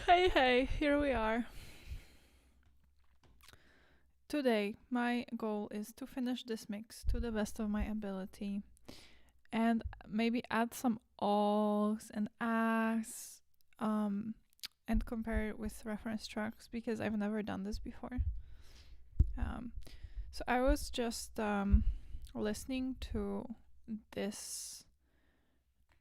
Hey, here we are. Today, my goal is to finish this mix to the best of my ability and maybe add some awes and ahs and compare it with reference tracks because I've never done this before. Um, so I was just listening to this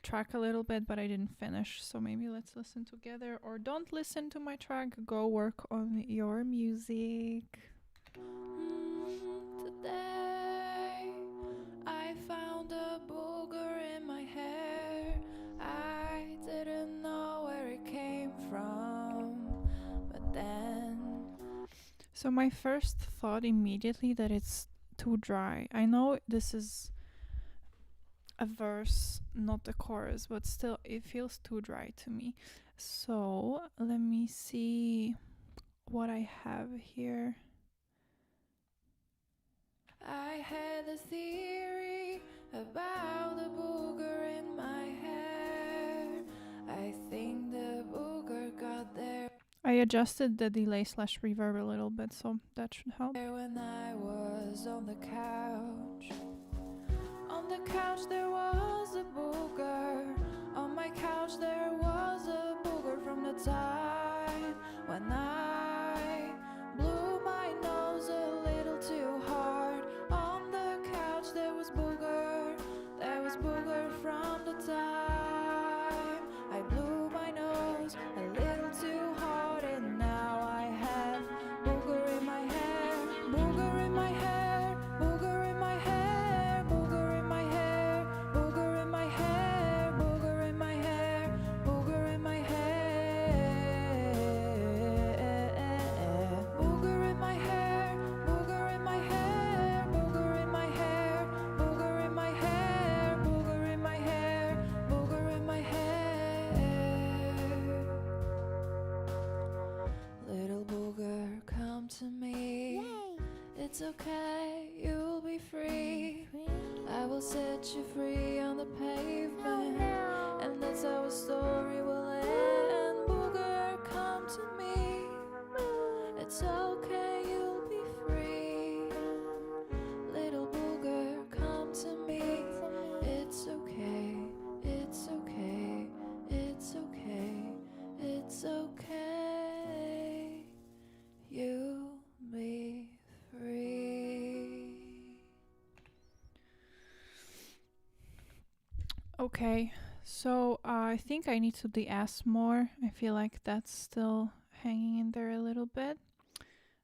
track a little bit, but I didn't finish. So maybe let's listen together, or don't listen to my track. Go work on your music. Today I found a booger in my hair. I didn't know where it came from, but then. So my first thought immediately that it's too dry. I know this is a verse, not a chorus, but still it feels too dry to me. So let me see what I have here. I had a theory about the booger in my hair. I think the booger got there. I adjusted the delay / reverb a little bit, so that should help. When I was on the couch there was a booger. On my couch there was a booger from the time when I blew my nose a little too hard. On the couch there was booger from the time I blew my nose a little too hard, and now I have booger in my hair, booger in my hair, booger in my hair, booger in my hair, booger in my hair, booger in my hair, booger in my hair, booger in my hair, booger in my hair, booger in my hair, booger in my hair, booger in my hair, booger in my hair. Little booger, come to me. Yay. It's okay, you'll be free. I will set you free on the pavement. No. And that's how a story will end. Booger, come to me. It's okay, you'll be free. Little booger, come to me. It's okay, it's okay, it's okay, it's okay. You'll be free. Okay, so I think I need to de-ass more. I feel like that's still hanging in there a little bit.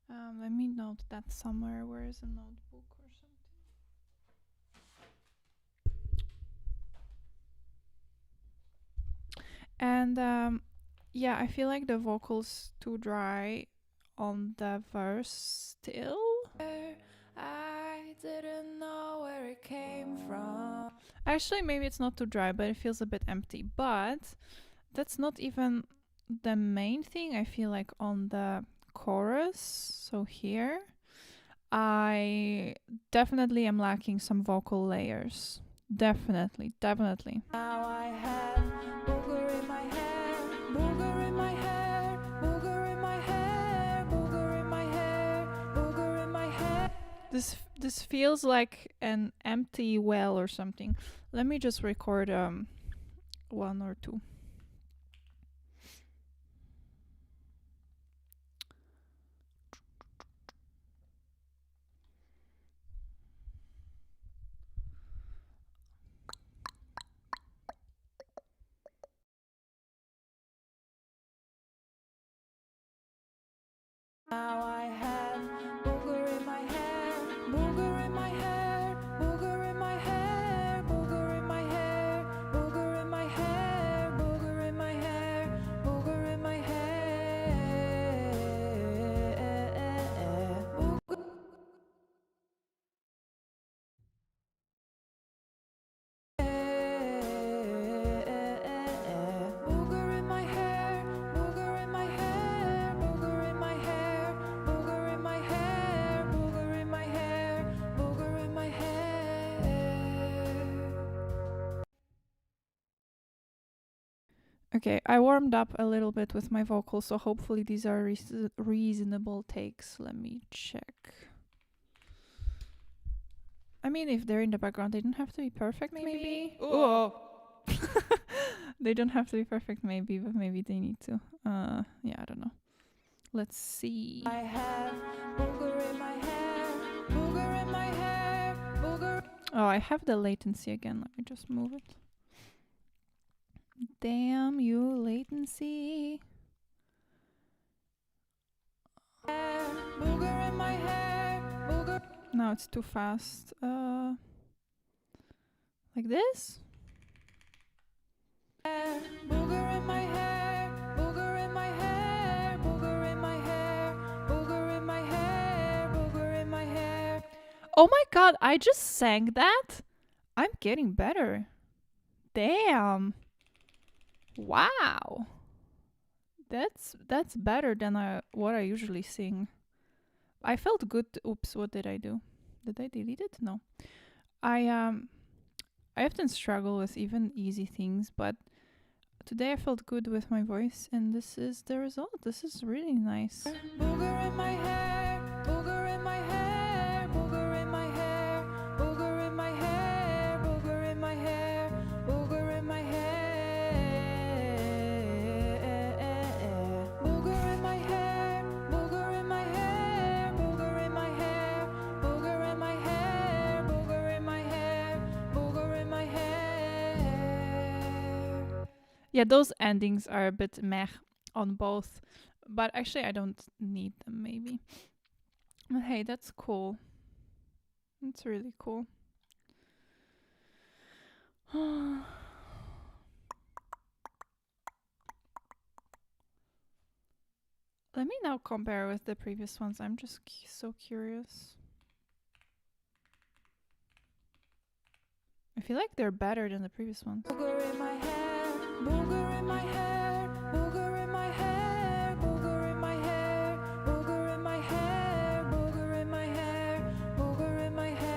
Let me note that somewhere. Where is a notebook or something? And yeah, I feel like the vocals too dry on the verse still. I didn't know where it came from. Actually, maybe it's not too dry, but it feels a bit empty. But that's not even the main thing. I feel like on the chorus, so here, I definitely am lacking some vocal layers. Definitely. Now I have booger in my hair, booger in my hair, booger in my hair, booger in my hair, booger in my hair. This feels like an empty well or something. Let me just record one or two. Now I have booger in my hair, booger in my hair, booger in my hair, booger in my hair, booger in my hair, booger in my hair, booger in my hair, booger. Booger in my hair, booger in my hair, booger in my hair, Okay, I warmed up a little bit with my vocals, so hopefully these are reasonable takes. Let me check. I mean, if they're in the background, they don't have to be perfect, maybe? Oh! They don't have to be perfect, maybe, but maybe they need to. Yeah, I don't know. Let's see. I have booger in my hair, booger in my hair, booger. Oh, I have the latency again. Let me just move it. Damn you, latency. Booger in my hair, booger. No, it's too fast. Like this? Booger in my hair, booger in my hair, booger in my hair, booger in my hair, booger in my hair. Oh my god, I just sang that? I'm getting better. Damn. Wow. That's better than what I usually sing. I felt good. Oops, what did I do? Did I delete it? No. I often struggle with even easy things, but today I felt good with my voice, and this is the result. This is really nice. Booger in my hair, booger in my hair, booger in my hair, booger in my hair, booger in my hair, booger in my hair, booger in my hair, booger in my hair, booger in my hair, booger in my hair, booger in my hair, booger in my hair. Yeah, those endings are a bit meh on both, but actually I don't need them maybe. But hey, that's cool. That's really cool. Let me now compare with the previous ones. I'm just so curious. I feel like they're better than the previous ones. Booger in my hair, booger in my hair, booger in my hair, booger in my hair, booger in my hair, booger in my hair, booger in my hair,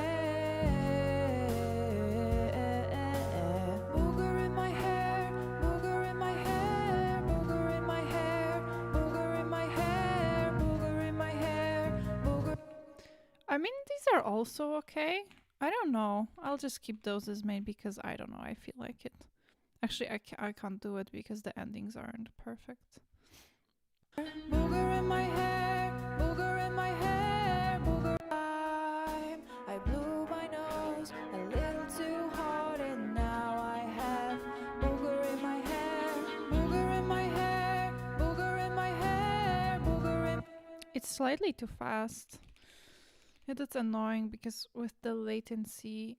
booger in my hair, booger in my hair, booger in my hair, booger in my hair, booger in my hair, booger. I mean, these are also okay. I don't know. I'll just keep those as main because I don't know. I feel like it. Actually, I can't do it because the endings aren't perfect. Booger in my hair, booger in my hair, booger. I blew my nose a little too hard and now I have booger in my hair, booger in my hair, booger in my hair, booger in. It's slightly too fast. Yeah, that's annoying because with the latency.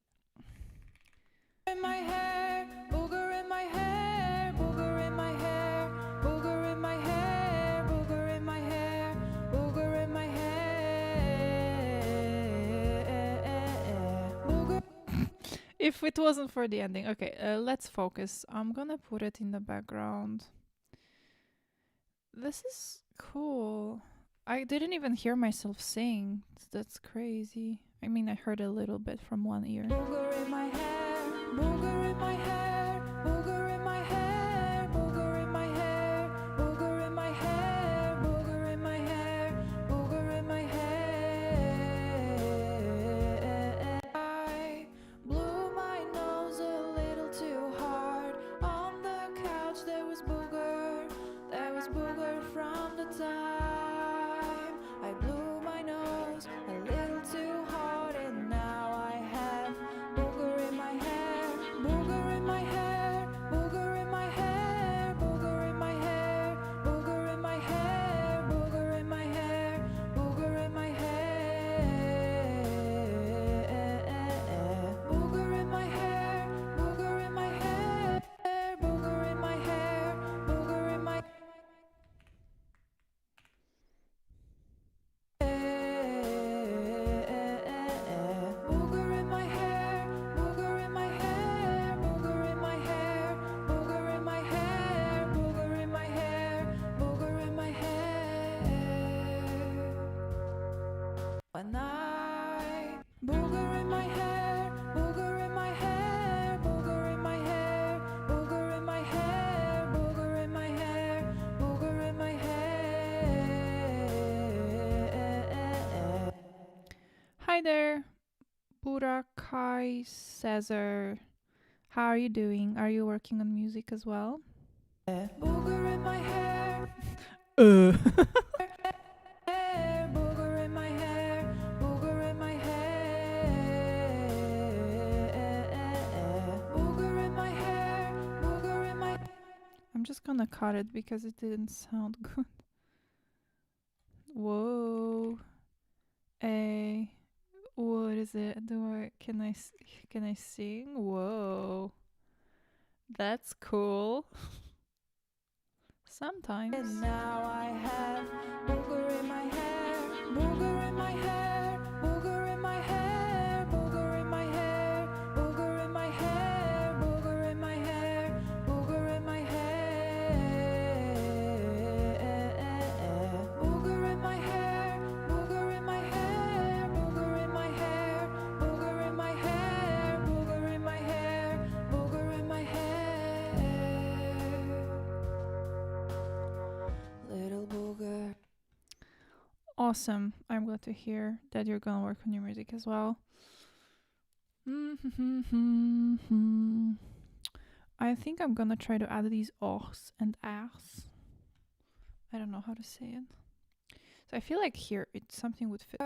In my hair, booger in my hair, booger in my hair, booger in my hair, booger in my hair, booger in my hair. Booger. If it wasn't for the ending. Okay, let's focus. I'm gonna put it in the background. This is cool. I didn't even hear myself sing. That's crazy. I mean, I heard a little bit from one ear. Booger in my hair, booger in my hair, booger in my hair, booger in my hair, booger in my hair, booger in my hair, booger in my hair. I blew my nose a little too hard. On the couch there was booger from the time I blew my nose a little too hard and now I have booger in my hair, booger in my hair, booger in my hair, booger in my hair, booger in my hair, booger in my hair, booger in my hair, booger in my hair, booger in my hair, booger in my hair, booger in my. When I booger in my hair, booger in my hair, booger in my hair, booger in my hair, booger there, Burakai Cesar. How are you doing? Are you working on music as well? Booger in my hair. Booger in my hair. Booger in my hair. Booger in my hair. Booger in my. I'm just gonna cut it because it didn't sound good. Whoa. What is it? Can I sing? Whoa. That's cool. Sometimes. And now I have booger in my hair, booger in my hair, booger in my hair, booger in my hair, booger in my hair, booger in my hair, booger in my hair, booger in my hair, booger in my hair, booger in my hair, booger in my hair, booger in my hair, booger in my hair. Little booger. Awesome. I'm glad to hear that you're gonna work on your music as well. I think I'm gonna try to add these ohs and ahs. I don't know how to say it. So I feel like here something would fit.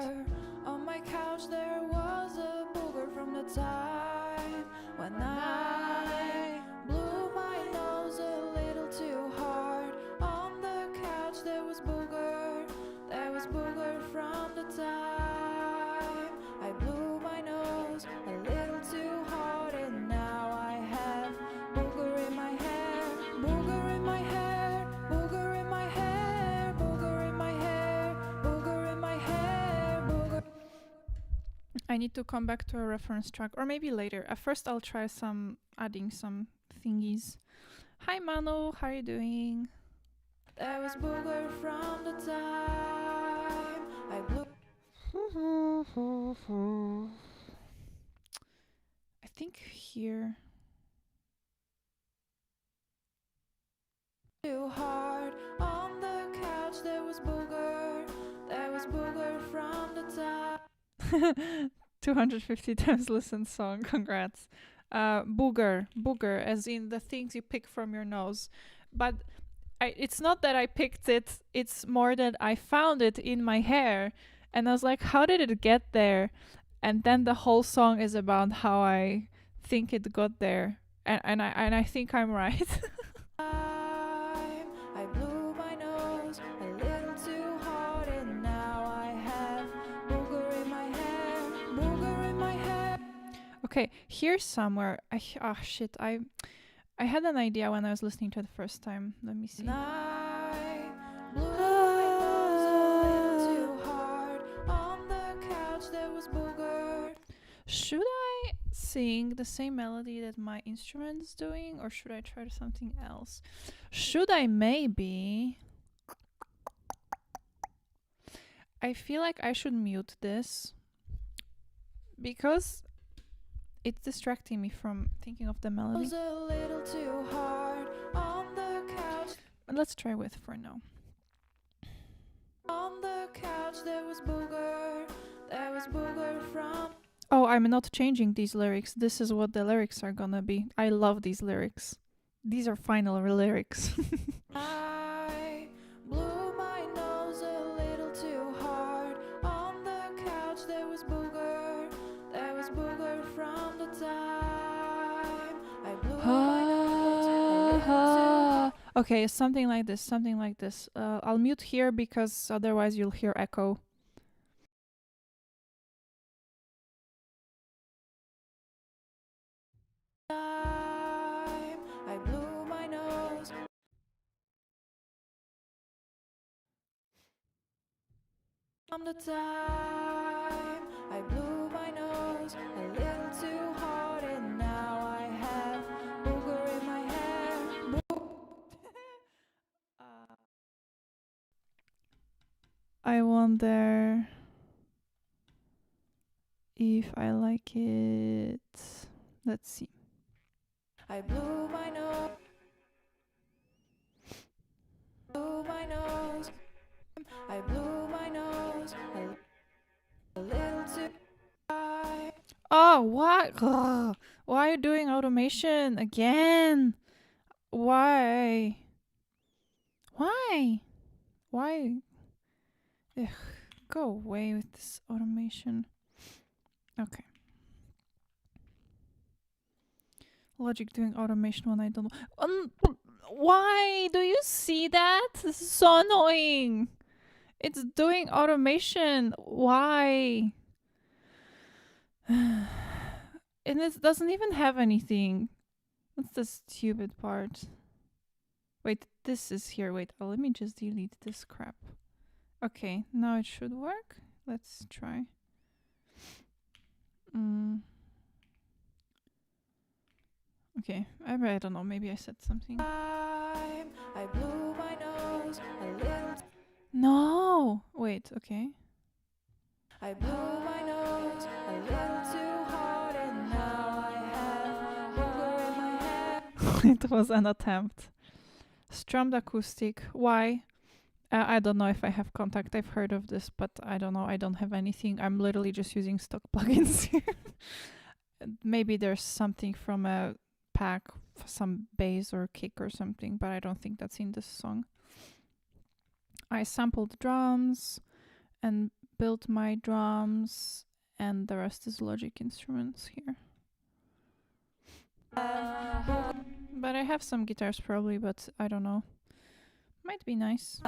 On my couch there was a booger from the time when I blew my nose a little too hard. On the couch there was booger from the time I blew my nose a little too hard, and now I have booger in my hair, booger in my hair, booger in my hair, booger in my hair, booger in my hair, booger. I need to come back to a reference track, or maybe later. At first I'll try adding some thingies. Hi Manu, how are you doing? There was booger from the time I blew. I think here. Too hard on the couch. There was booger from the time. 250 times listened song. Congrats. Booger, as in the things you pick from your nose, but. It's not that I picked it, it's more that I found it in my hair and I was like, how did it get there? And then the whole song is about how I think it got there. And I think I'm right. I blew my nose a little too hard, and now I have booger in my hair, booger in my hair. Okay, here's somewhere. I had an idea when I was listening to it the first time. Let me see. I blew my nose a little too hard. On the couch there was booger. Should I sing the same melody that my instrument is doing, or should I try something else? Should I maybe... I feel like I should mute this because it's distracting me from thinking of the melody. Was a little too hard on the couch. Let's try with for now. On the couch there was booger from. Oh, I'm not changing these lyrics. This is what the lyrics are gonna be. I love these lyrics. These are final lyrics. I blew my nose a little too hard. On the couch there was booger from the time I blew my nose a little too. Okay, something like this. I'll mute here because otherwise you'll hear echo. I blew my nose from the time I blew my nose a little too hard, and now I have booger in my hair. I wonder if I like it. Let's see. I blew my nose. Blew my nose. I blew my nose a little too. Oh, what? Ugh. Why are you doing automation again? Why? Why? Why? Ugh, go away with this automation. Okay. Logic doing automation when I don't know. Why do you see that? This is so annoying. It's doing automation. Why? And it doesn't even have anything. That's the stupid part. Wait, this is here. Wait, let me just delete this crap. Okay, now it should work. Let's try. Okay, I don't know. Maybe I said something. I blew my nose a little. No! Wait, okay. I blew my nose a little too hard and now I have booger in my head. It was an attempt. Strummed acoustic. Why? I don't know if I have contact. I've heard of this, but I don't know. I don't have anything. I'm literally just using stock plugins here. Maybe there's something from a pack, some bass or kick or something, but I don't think that's in this song. I sampled drums and built my drums, and the rest is Logic Instruments here. But I have some guitars probably, but I don't know. Might be nice.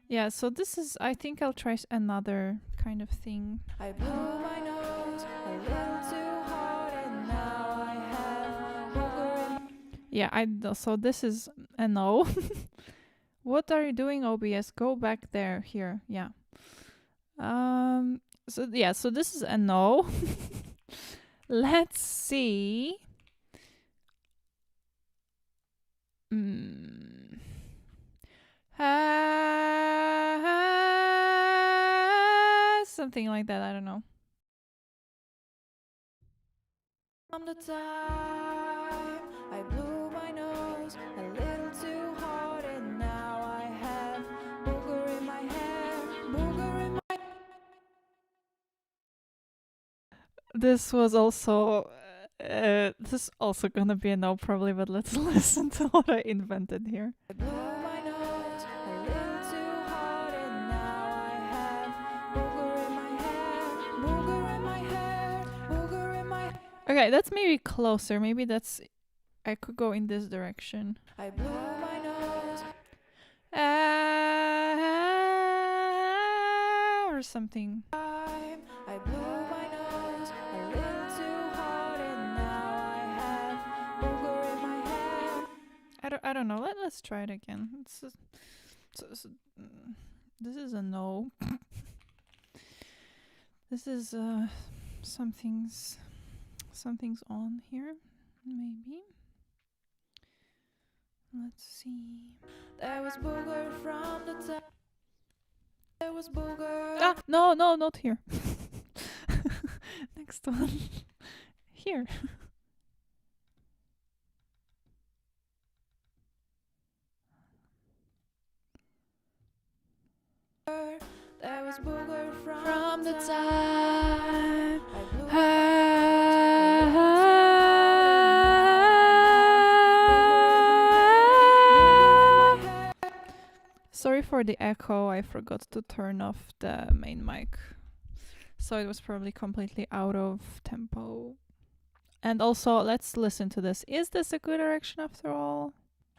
Yeah, so this is, I think I'll try another kind of thing. I blew my nose a little too hard and now I have booger in. Yeah, so this is a no. What are you doing, OBS? Go back there. Here, yeah. So yeah, so this is a no. Let's see. Something like that, I don't know. From the time I blew my nose a little too hard and now I have booger in my hair, booger in my. This was also this is also gonna be a no probably, but let's listen to what I invented here. I blew my nose a little too hard and now I have booger in my hair, booger in my hair, booger in my. Okay, that's maybe closer. Maybe that's, I could go in this direction. I blew my nose or something. I blew my nose a little too hard and now I have booger in my hair. I don't know. Let's try it again. This is a no. This is something's on here, maybe. Let's see. There was booger from the top. There was booger. Ah, no, not here. Next one. Here. There was booger from the time. Sorry for the echo. I forgot to turn off the main mic, so it was probably completely out of tempo. And also, let's listen to this. Is this a good direction after all?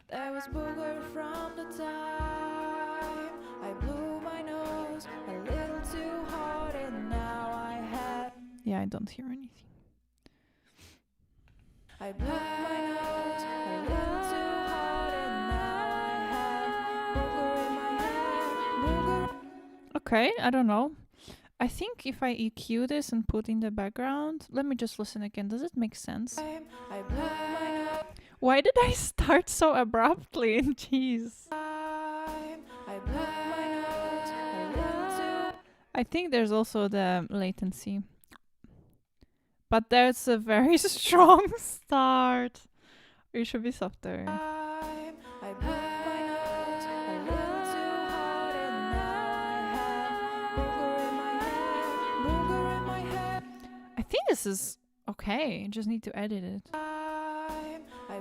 There was booger from the time I blew my nose a little too hard and now I have. Yeah, I don't hear anything. I blew my nose a little too hard and now I have booger in my hair, booger. Okay, I don't know. I think if I EQ this and put in the background, let me just listen again. Does it make sense? I blew my nose. Why did I start so abruptly? Jeez. I think there's also the latency. But there's a very strong start. You should be softer. this is okay. Just need to edit it. I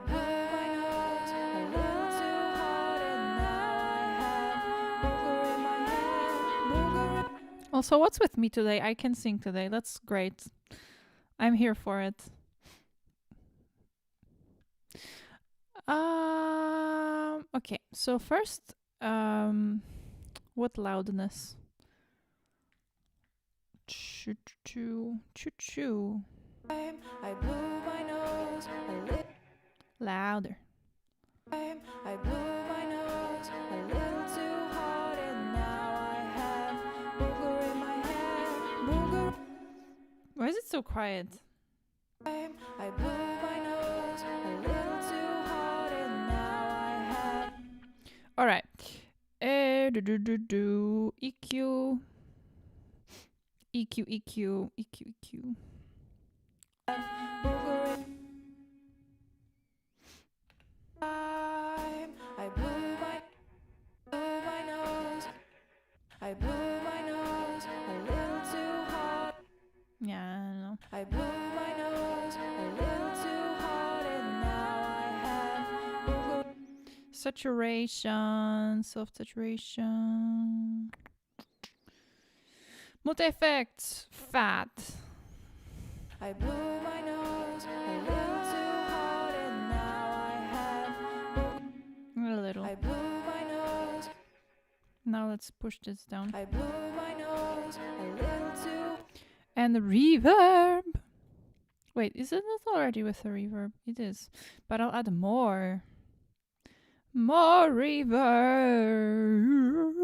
blew my nose a little too hard and now I have booger in my head. Also, what's with me today? I can sing today. That's great. I'm here for it. Okay. So first, what loudness? Choo choo choo choo. I blew my nose a little louder. I blew my nose a little too hard and now I have booger in my head. Booger. Why is it so quiet? I blew my nose a little too hard and now I have. All right. EQ. EQ, EQ, EQ, EQ. I blew my nose. I blew my nose a little too hard. Yeah, I don't know. I blew my nose a little too hard and now I have saturation, soft saturation. Multi-effects, fat. I blew my nose a little too hard and now I have a little. I blew my nose. Now let's push this down. I blew my nose a little too. And the reverb. Wait, is it not already with the reverb? It is. But I'll add more. More reverb.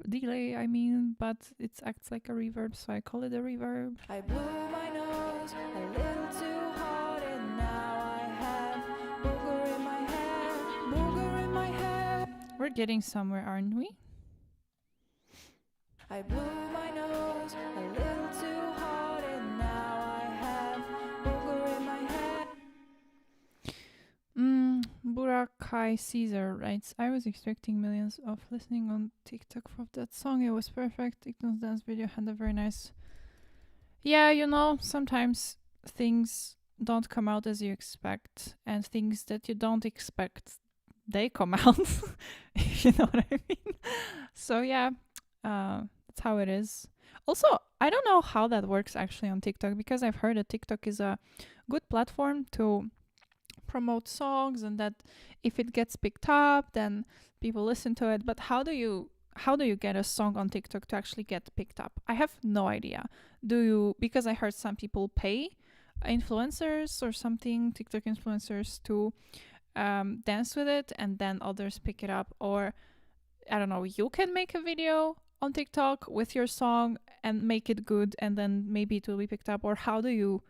Delay, I mean, but it acts like a reverb, so I call it a reverb. I blew my nose a little too hard and now I have booger in my head. Booger in my head. We're getting somewhere, aren't we? I blew my nose a little too hard and now I have booger in my head. Burakai Caesar writes, I was expecting millions of listening on TikTok for that song. It was perfect. Ignor's dance video had a very nice... Yeah, you know, sometimes things don't come out as you expect, and things that you don't expect, they come out, if you know what I mean. So yeah, that's how it is. Also, I don't know how that works actually on TikTok, because I've heard that TikTok is a good platform to promote songs and that if it gets picked up then people listen to it, but how do you get a song on TikTok to actually get picked up? I have no idea. Because I heard some people pay influencers or something, TikTok influencers, to dance with it and then others pick it up, or I don't know, you can make a video on TikTok with your song and make it good and then maybe it will be picked up, or how do you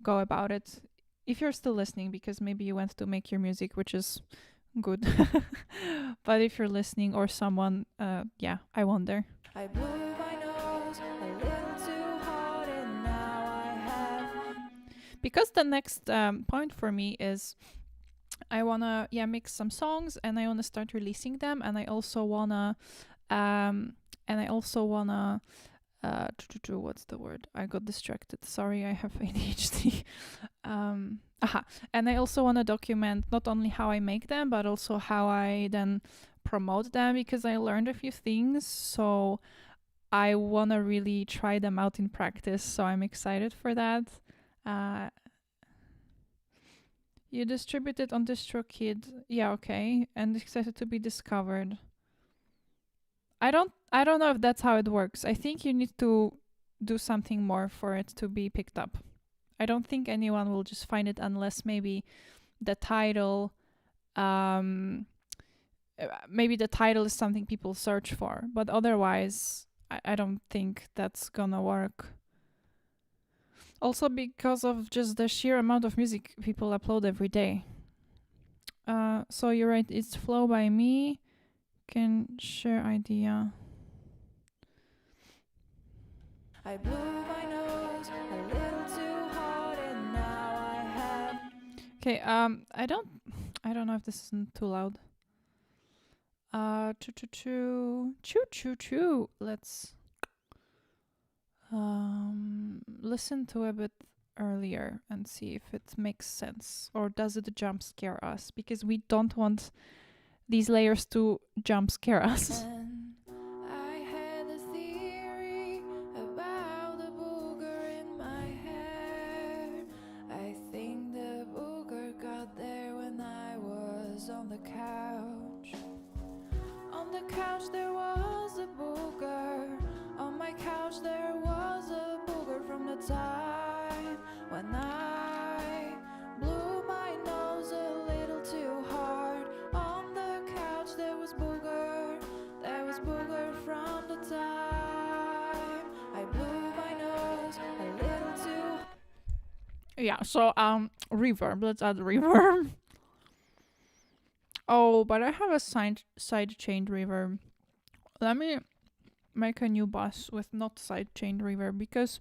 go about it? If you're still listening, because maybe you went to make your music, which is good. But if you're listening or someone, yeah, I wonder. I blew my nose a little too hard and now I have... Because the next point for me is I wanna mix some songs and I wanna start releasing them, and I also wanna what's the word? I got distracted. Sorry, I have ADHD. And I also want to document not only how I make them, but also how I then promote them, because I learned a few things. So I want to really try them out in practice. So I'm excited for that. You distributed on DistroKid. Yeah, okay. And excited to be discovered. I don't know if that's how it works. I think you need to do something more for it to be picked up. I don't think anyone will just find it unless maybe the title is something people search for, but otherwise I don't think that's gonna work. Also because of just the sheer amount of music people upload every day. So you're right, it's Flow by me. Can share idea. I blew my nose a little too hard and now I have... Okay, I don't know if this isn't too loud. Choo choo choo. Choo choo choo. Let's listen to a bit earlier and see if it makes sense, or does it jump scare us, because we don't want these layers to jump scare us. I had a theory about the booger in my hair. I think the booger got there when I was on the couch. On the couch there was a booger. On my couch there was a booger from the time when I blew my nose a little too hard. On the couch there was booger. There was booger from the time I blew my nose a little too. Yeah, so reverb. Let's add reverb. Oh, but I have a side chain reverb. Let me make a new bus with not side chain reverb, because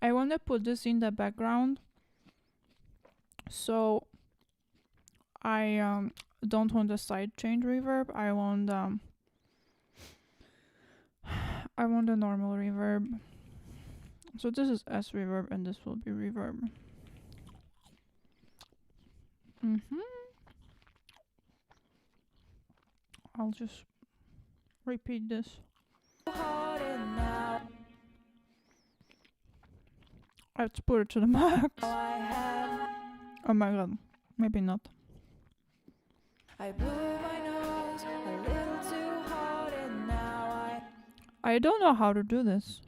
I want to put this in the background. So I don't want a side chain reverb. I want a normal reverb. So this is S reverb and this will be reverb. I'll just repeat this. Let's put it to the max. Oh my god, maybe not. I blew my nose a little too hard and now I don't know how to do this.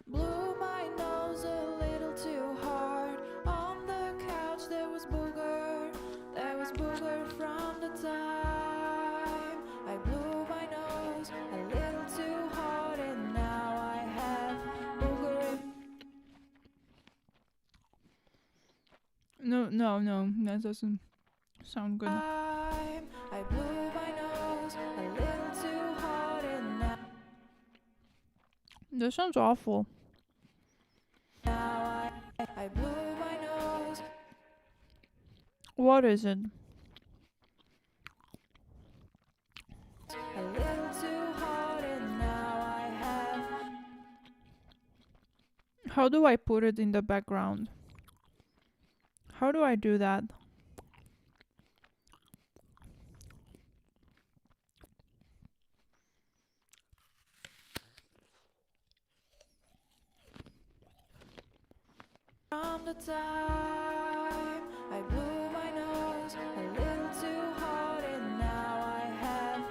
Blew my nose a little too hard. On the couch there was booger. There was booger from the time I blew my nose a little too hard and now I have booger in. No, that doesn't sound good. I blew my nose a little too hard and now. This sounds awful. Now I blew my nose. What is it? A little too hard and now I have. How do I put it in the background? How do I do that? From the time I blew my nose a little too hard and now I have.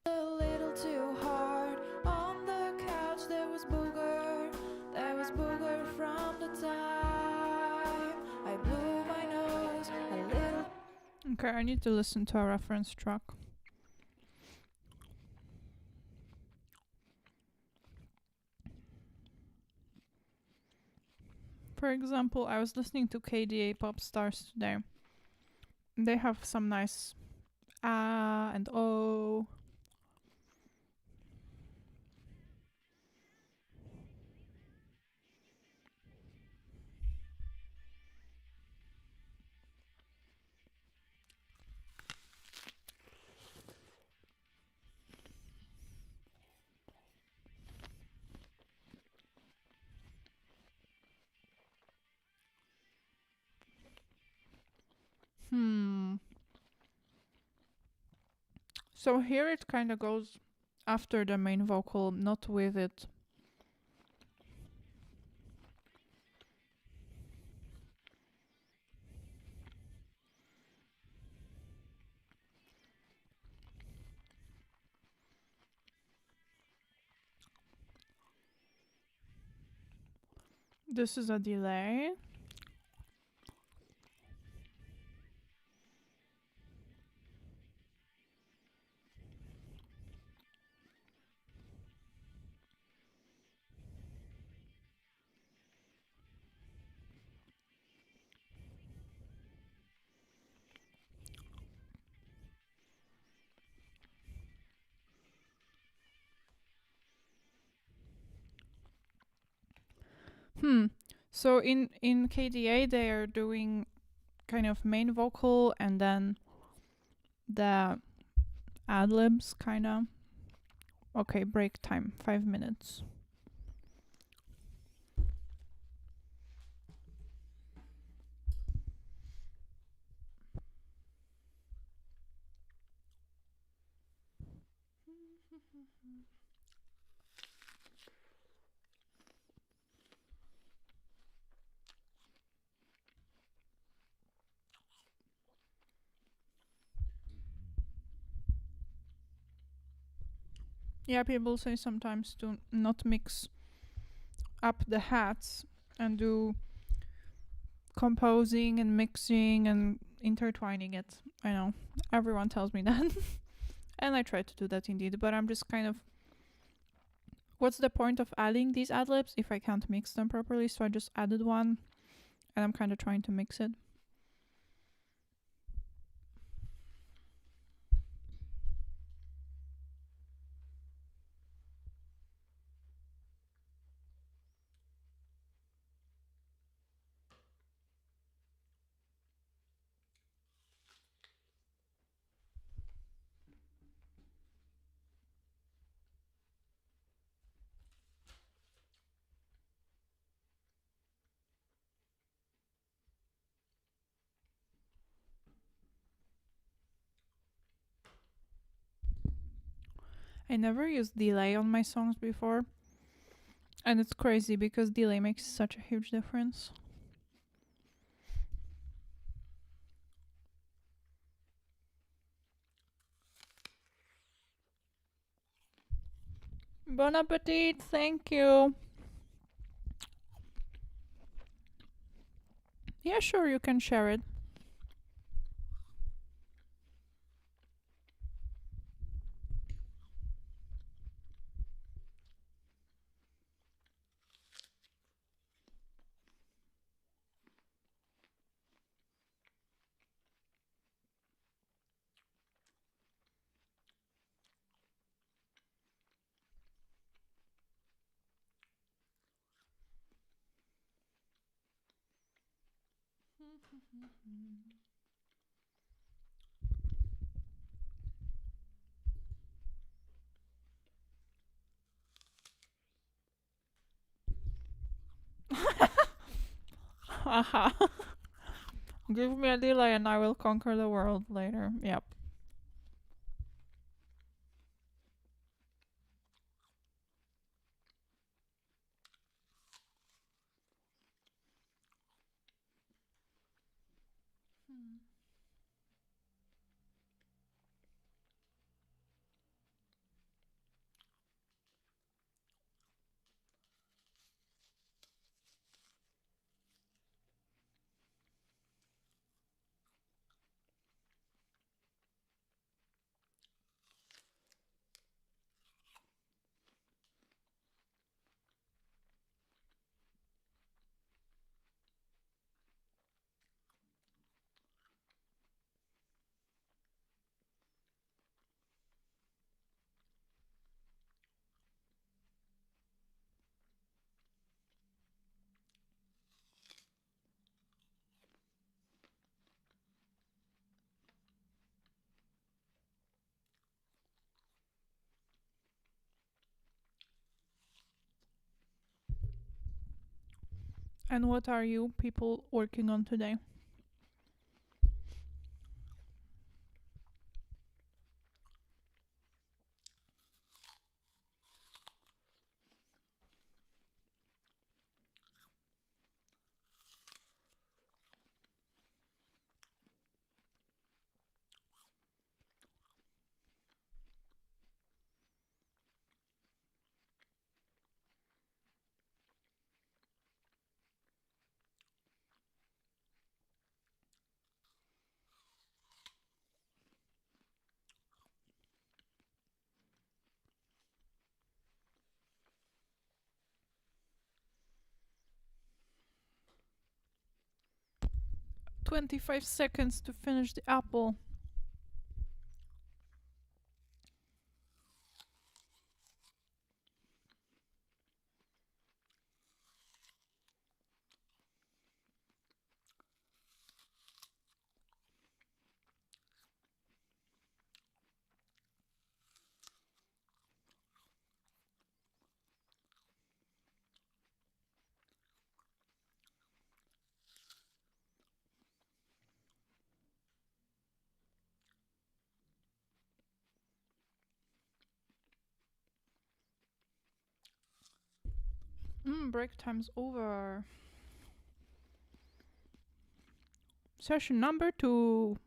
A little too hard. On the couch there was booger. There was booger from the time I blew my nose a little. Okay, I need to listen to a reference track. For example, I was listening to KDA Pop Stars today. They have some nice ah and oh. So here it kind of goes after the main vocal, not with it. This is a delay. So in KDA they are doing kind of main vocal and then the ad libs, kind of. Okay, break time, 5 minutes. Yeah, people say sometimes to not mix up the hats and do composing and mixing and intertwining it. I know. Everyone tells me that. And I try to do that indeed, but I'm just kind of, what's the point of adding these ad libs if I can't mix them properly? So I just added one and I'm kind of trying to mix it. I never used delay on my songs before. And it's crazy because delay makes such a huge difference. Bon appetit, thank you. Yeah, sure, you can share it. Haha. Give me a delay and I will conquer the world later. Yep. Hmm. 'And what are you people working on today? "25 seconds to finish the apple." Break time's over. Session number 2.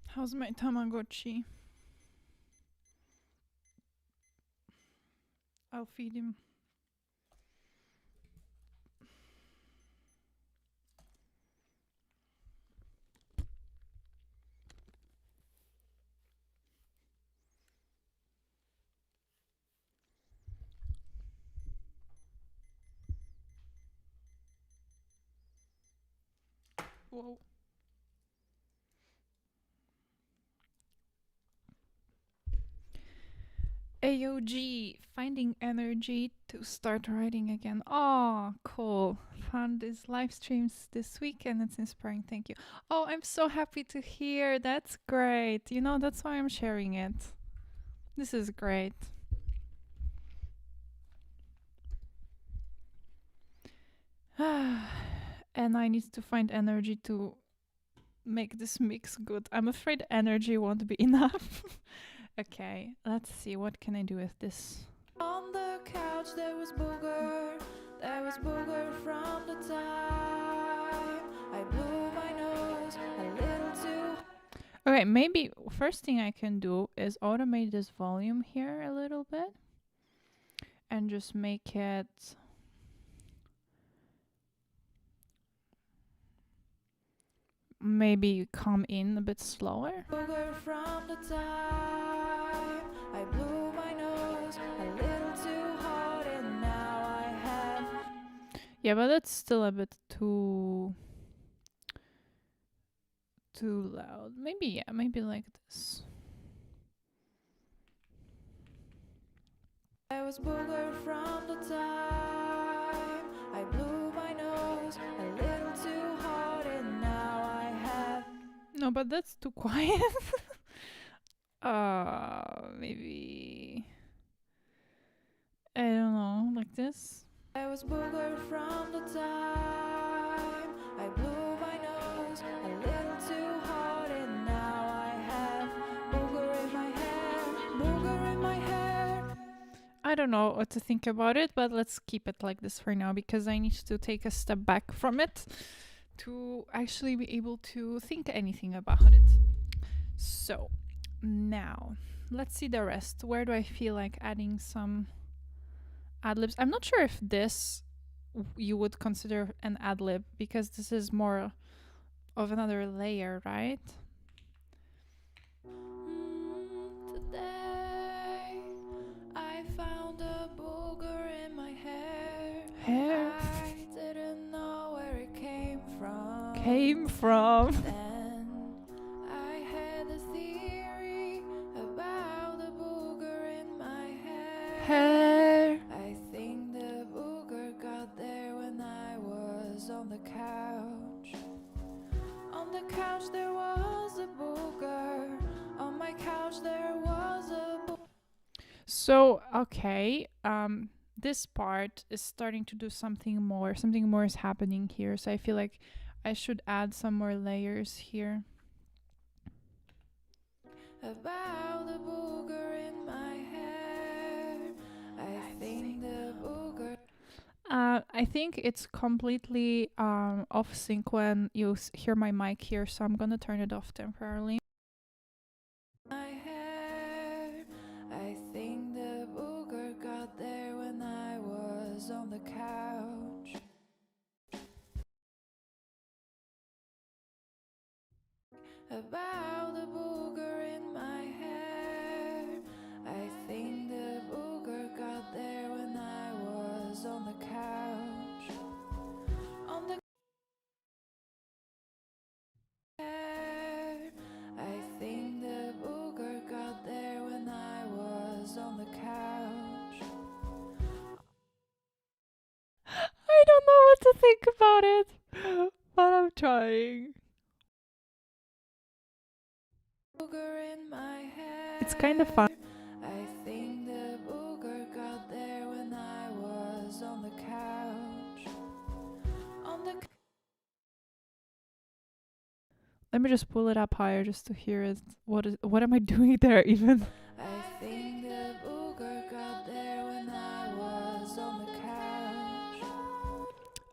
How's my Tamagotchi? I'll feed him. Whoa. AOG, finding energy to start writing again. Oh, cool. Found these live streams this week and it's inspiring. Thank you. Oh, I'm so happy to hear. That's great. You know, that's why I'm sharing it. This is great. And I need to find energy to make this mix good. I'm afraid energy won't be enough. Okay, let's see. What can I do with this? On the couch there was booger. There was booger from the time I blew my nose a little too. Okay, maybe first thing I can do is automate this volume here a little bit and just make it maybe come in a bit slower. Booger from the time I blew my nose a little too hard and now I have. Yeah, but that's still a bit too loud. Maybe, yeah, maybe like this. There was booger from the time I blew my nose a little too hard and now I have. No, but that's too quiet. Maybe I don't know, like this. There was booger from the time I blew my nose a little too hard and now I have booger in my hair, booger in my hair. I don't know what to think about it, but let's keep it like this for now because I need to take a step back from it to actually be able to think anything about it. So now let's see the rest. Where do I feel like adding some ad-libs? I'm not sure if this you would consider an ad-lib because this is more of another layer, right? Today I found a booger in my hair. Hair? I didn't know where it came from. Came from. Then I had a theory about the booger in my hair. I think the booger got there when I was on the couch. On the couch there was a booger. On my couch there was a booger. So, okay, this part is starting to do something more. Something more is happening here. So I feel like I should add some more layers here. About the booger in my hair. I think the booger. I think it's completely off sync when you hear my mic here, so I'm gonna turn it off temporarily. My hair. I think the booger got there when I was on the couch. About the booger in my hair. I think the booger got there when I was on the couch. On the hair. I think the booger got there when I was on the about it, but I'm trying. It's kind of fun. I think the booger got there when I was on the couch. Let me just pull it up higher just to hear it. What am I doing there even? I think the booger got there when I was on the couch.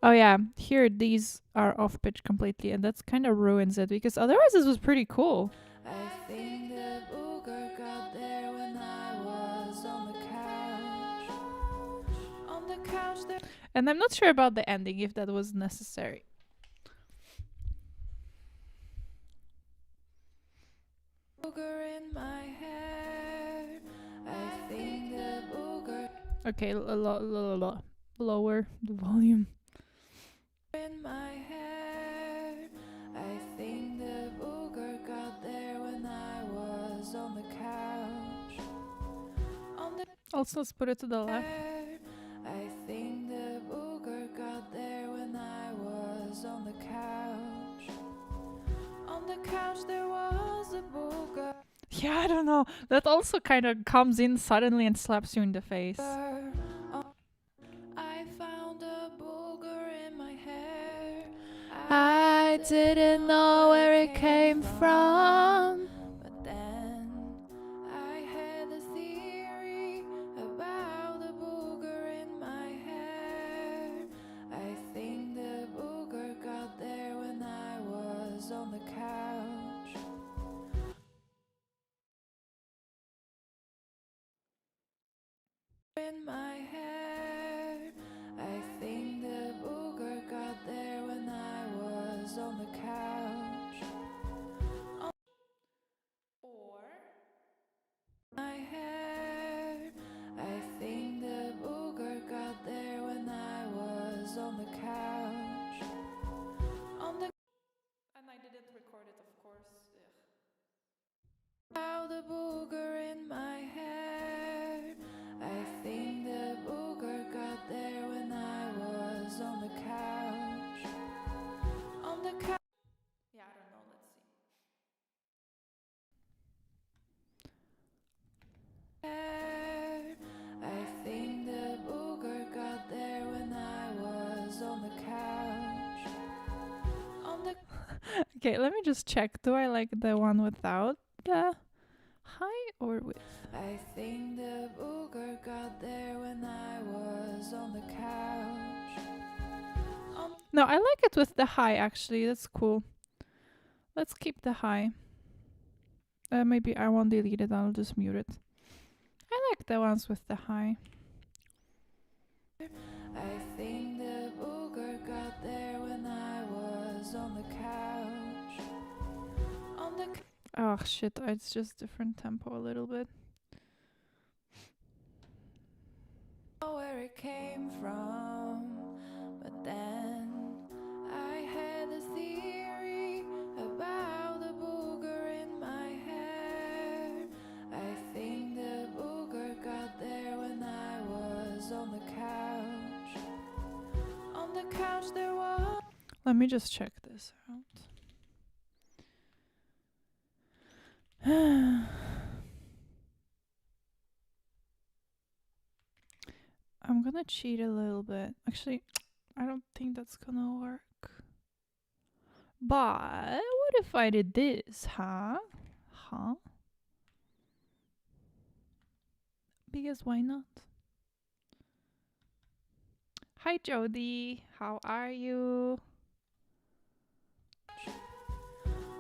Oh yeah, here these are off pitch completely, and that's kind of ruins it because otherwise this was pretty cool. I think the booger got there when I was on the couch. On the couch there. And I'm not sure about the ending if that was necessary. Booger in my hair. I think the booger. Okay, lower the volume. In my hair. I think the booger got there when I was on the couch. Also, let's put it to the left. I think the booger got there when I was on the couch. On the couch there was a booger. Yeah, I don't know. That also kind of comes in suddenly and slaps you in the face. I found a booger in my hair. I didn't know where it came from. But then I had a theory about the booger in my hair. I think the booger got there when I was on the couch. In my hair. I think the booger got there when I was on the couch. Or my hair. I think the booger got there when I was on the couch. And I didn't record it, of course. How the booger in my hair. I think the booger got there when I was on the couch. On the couch. Yeah, I don't know. Let's see. I think the booger got there when I was on the couch. Okay, let me just check. Do I like the one without the high or with? I think the booger got there when I was on the couch. No, I like it with the high actually. That's cool. Let's keep the high. Maybe I won't delete it. I'll just mute it. I like the ones with the high. I think the booger got there when I was on the couch. Oh shit, it's just different tempo a little bit. Where it came from, but then I had a theory about the booger in my hair. I think the booger got there when I was on the couch. On the couch there was. Let me just check this out. I'm gonna cheat a little bit. Actually, I don't think that's gonna work. But what if I did this, huh? Huh? Because why not? Hi Jody, how are you?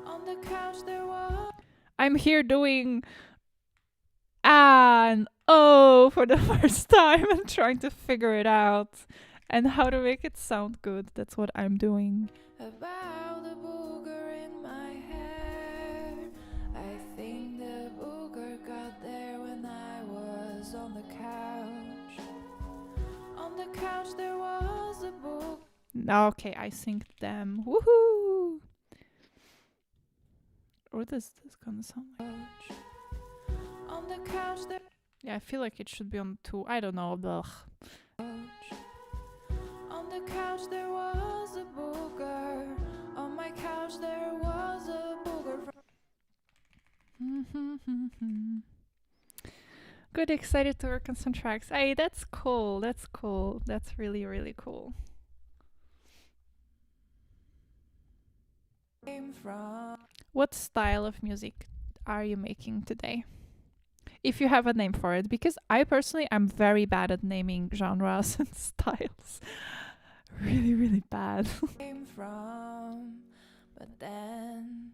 On the couch there was. I'm here doing and oh for the first time and trying to figure it out and how to make it sound good. That's what I'm doing. About the booger in my hair. I think the booger got there when I was on the couch. On the couch there was a book. Okay, I synced them. Woohoo! Or this gonna sound like. On the couch there. Yeah, I feel like it should be on 2. I don't know. Ugh. On the couch there was a book. Good, excited to work on some tracks. Hey, that's cool. That's cool. That's really, really cool. What style of music are you making today? If you have a name for it, because I personally am very bad at naming genres and styles. Really, really bad. But then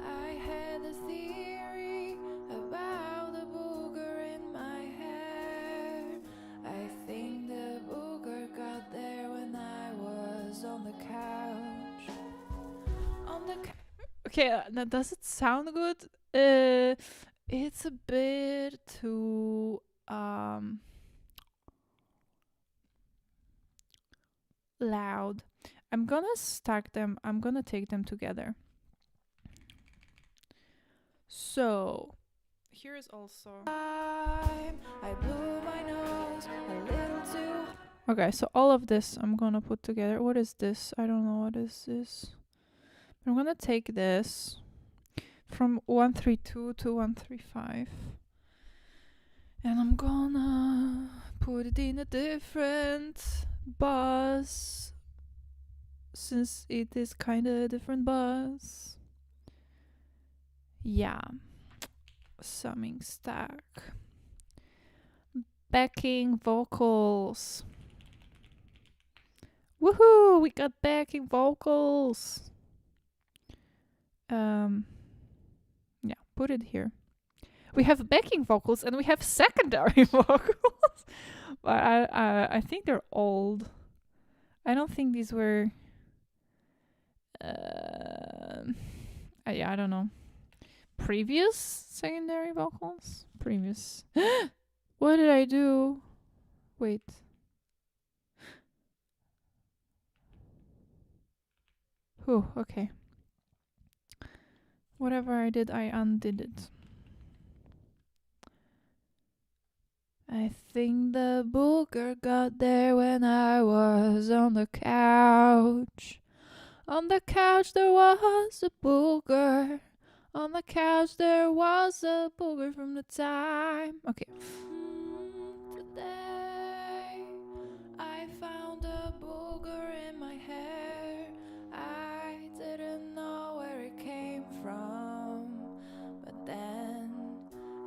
I had a theory about the booger in my hair. I think the booger got there when I was on the couch. Okay, now does it sound good? It's a bit too loud. I'm gonna stack them. I'm gonna take them together. So here is also. I blew my nose a little too. Okay, so all of this I'm gonna put together. What is this? I don't know what is this. I'm gonna take this from 132 to 135. And I'm gonna put it in a different bus, since it is kind of a different bus. Yeah. Summing stack. Backing vocals. Woohoo! We got backing vocals. Yeah, put it here. We have backing vocals and we have secondary vocals. But I think they're old. I don't think these were. Yeah, I don't know. Previous secondary vocals? Previous. What did I do? Wait. Oh, okay. Whatever I did, I undid it. I think the booger got there when I was on the couch. On the couch there was a booger. On the couch there was a booger from the time. Okay. Today I found a booger in my hair. I didn't know where it came from. But then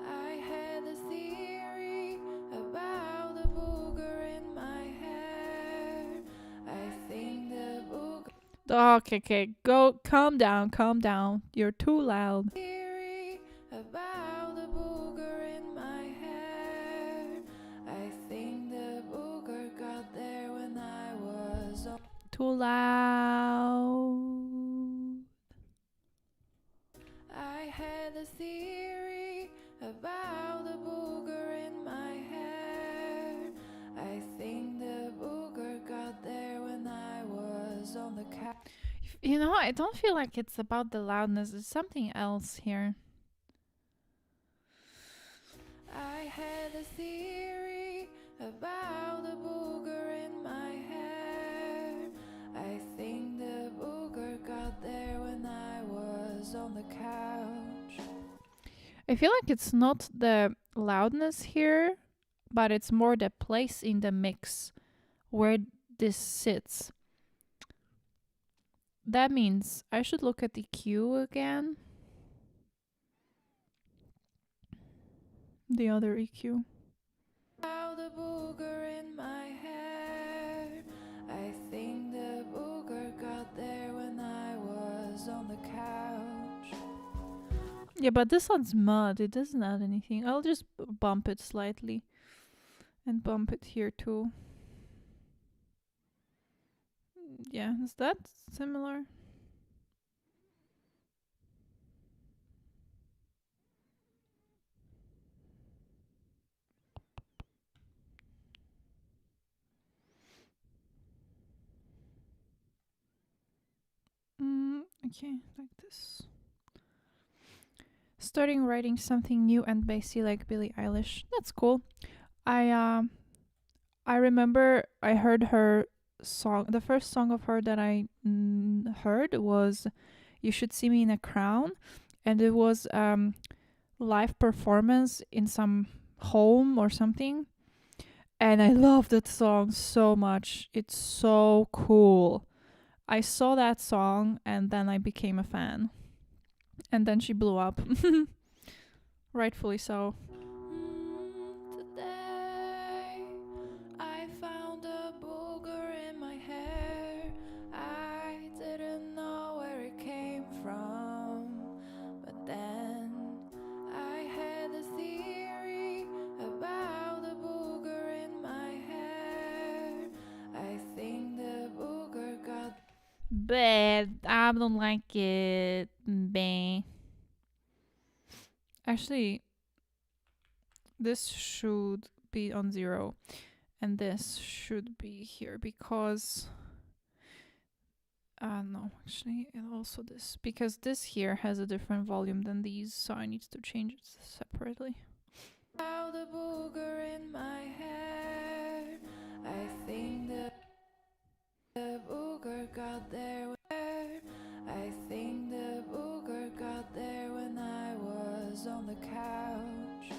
I had a theory about the booger in my hair. I think the booger. Okay, go, calm down. You're too loud. Theory about the booger in my hair. I think the booger got there when I was too loud. I had a theory about the booger in my hair. I think the booger got there when I was on the couch. You know, I don't feel like it's about the loudness. It's something else here. I had a theory about the booger in my hair. I think the booger got there when I was on the couch. I feel like it's not the loudness here, but it's more the place in the mix where this sits. That means I should look at the EQ again. The other EQ. The booger in my hair. I think the booger got there when I was on the couch. Yeah, but this one's mud. It doesn't add anything. I'll just bump it slightly. And bump it here too. Yeah, is that similar? Okay, like this. Starting writing something new and bassy like Billie Eilish. That's cool. I remember I heard her song. The first song of her that I heard was "You Should See Me in a Crown," and it was live performance in some home or something. And I love that song so much. It's so cool. I saw that song and then I became a fan. And then she blew up. Rightfully so. Today I found a booger in my hair. I didn't know where it came from. But then I had a theory about the booger in my hair. I think the booger got bad. I don't like it. Bad. Actually, this should be on 0 and this should be here because no, actually, and also this, because this here has a different volume than these, so I need to change it separately. How the booger in my hair, I think the booger got there. I think the booger got there when I was on the couch.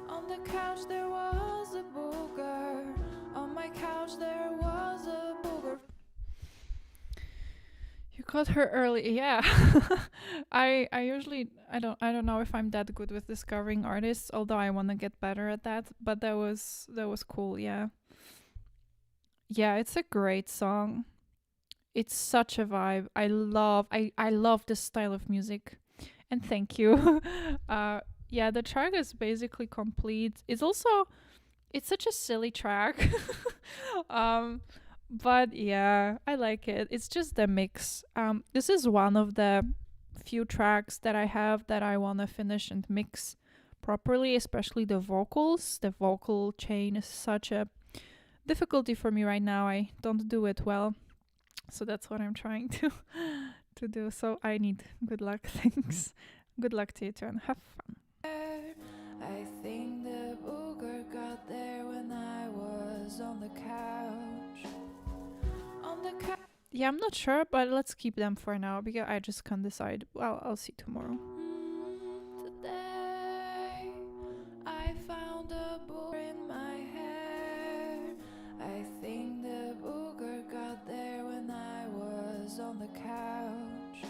On the couch there was a booger. On my couch there was a booger. You caught her early, yeah. I usually I don't know if I'm that good with discovering artists, although I want to get better at that. But that was cool, yeah. Yeah, it's a great song. It's such a vibe. I love this style of music. And thank you. Yeah, the track is basically complete. It's such a silly track. um but yeah, I like it. It's just the mix. This is one of the few tracks that I have that I want to finish and mix properly, especially the vocals. The vocal chain is such a difficulty for me right now. I don't do it well. So that's what I'm trying to do. So I need good luck. Thanks. Good luck to you too and have fun. I think the booger got there when I was on the couch. Yeah, I'm not sure, but let's keep them for now because I just can't decide. Well, I'll see tomorrow. Today I found a booger in my hair. I think the booger got there when I was on the couch.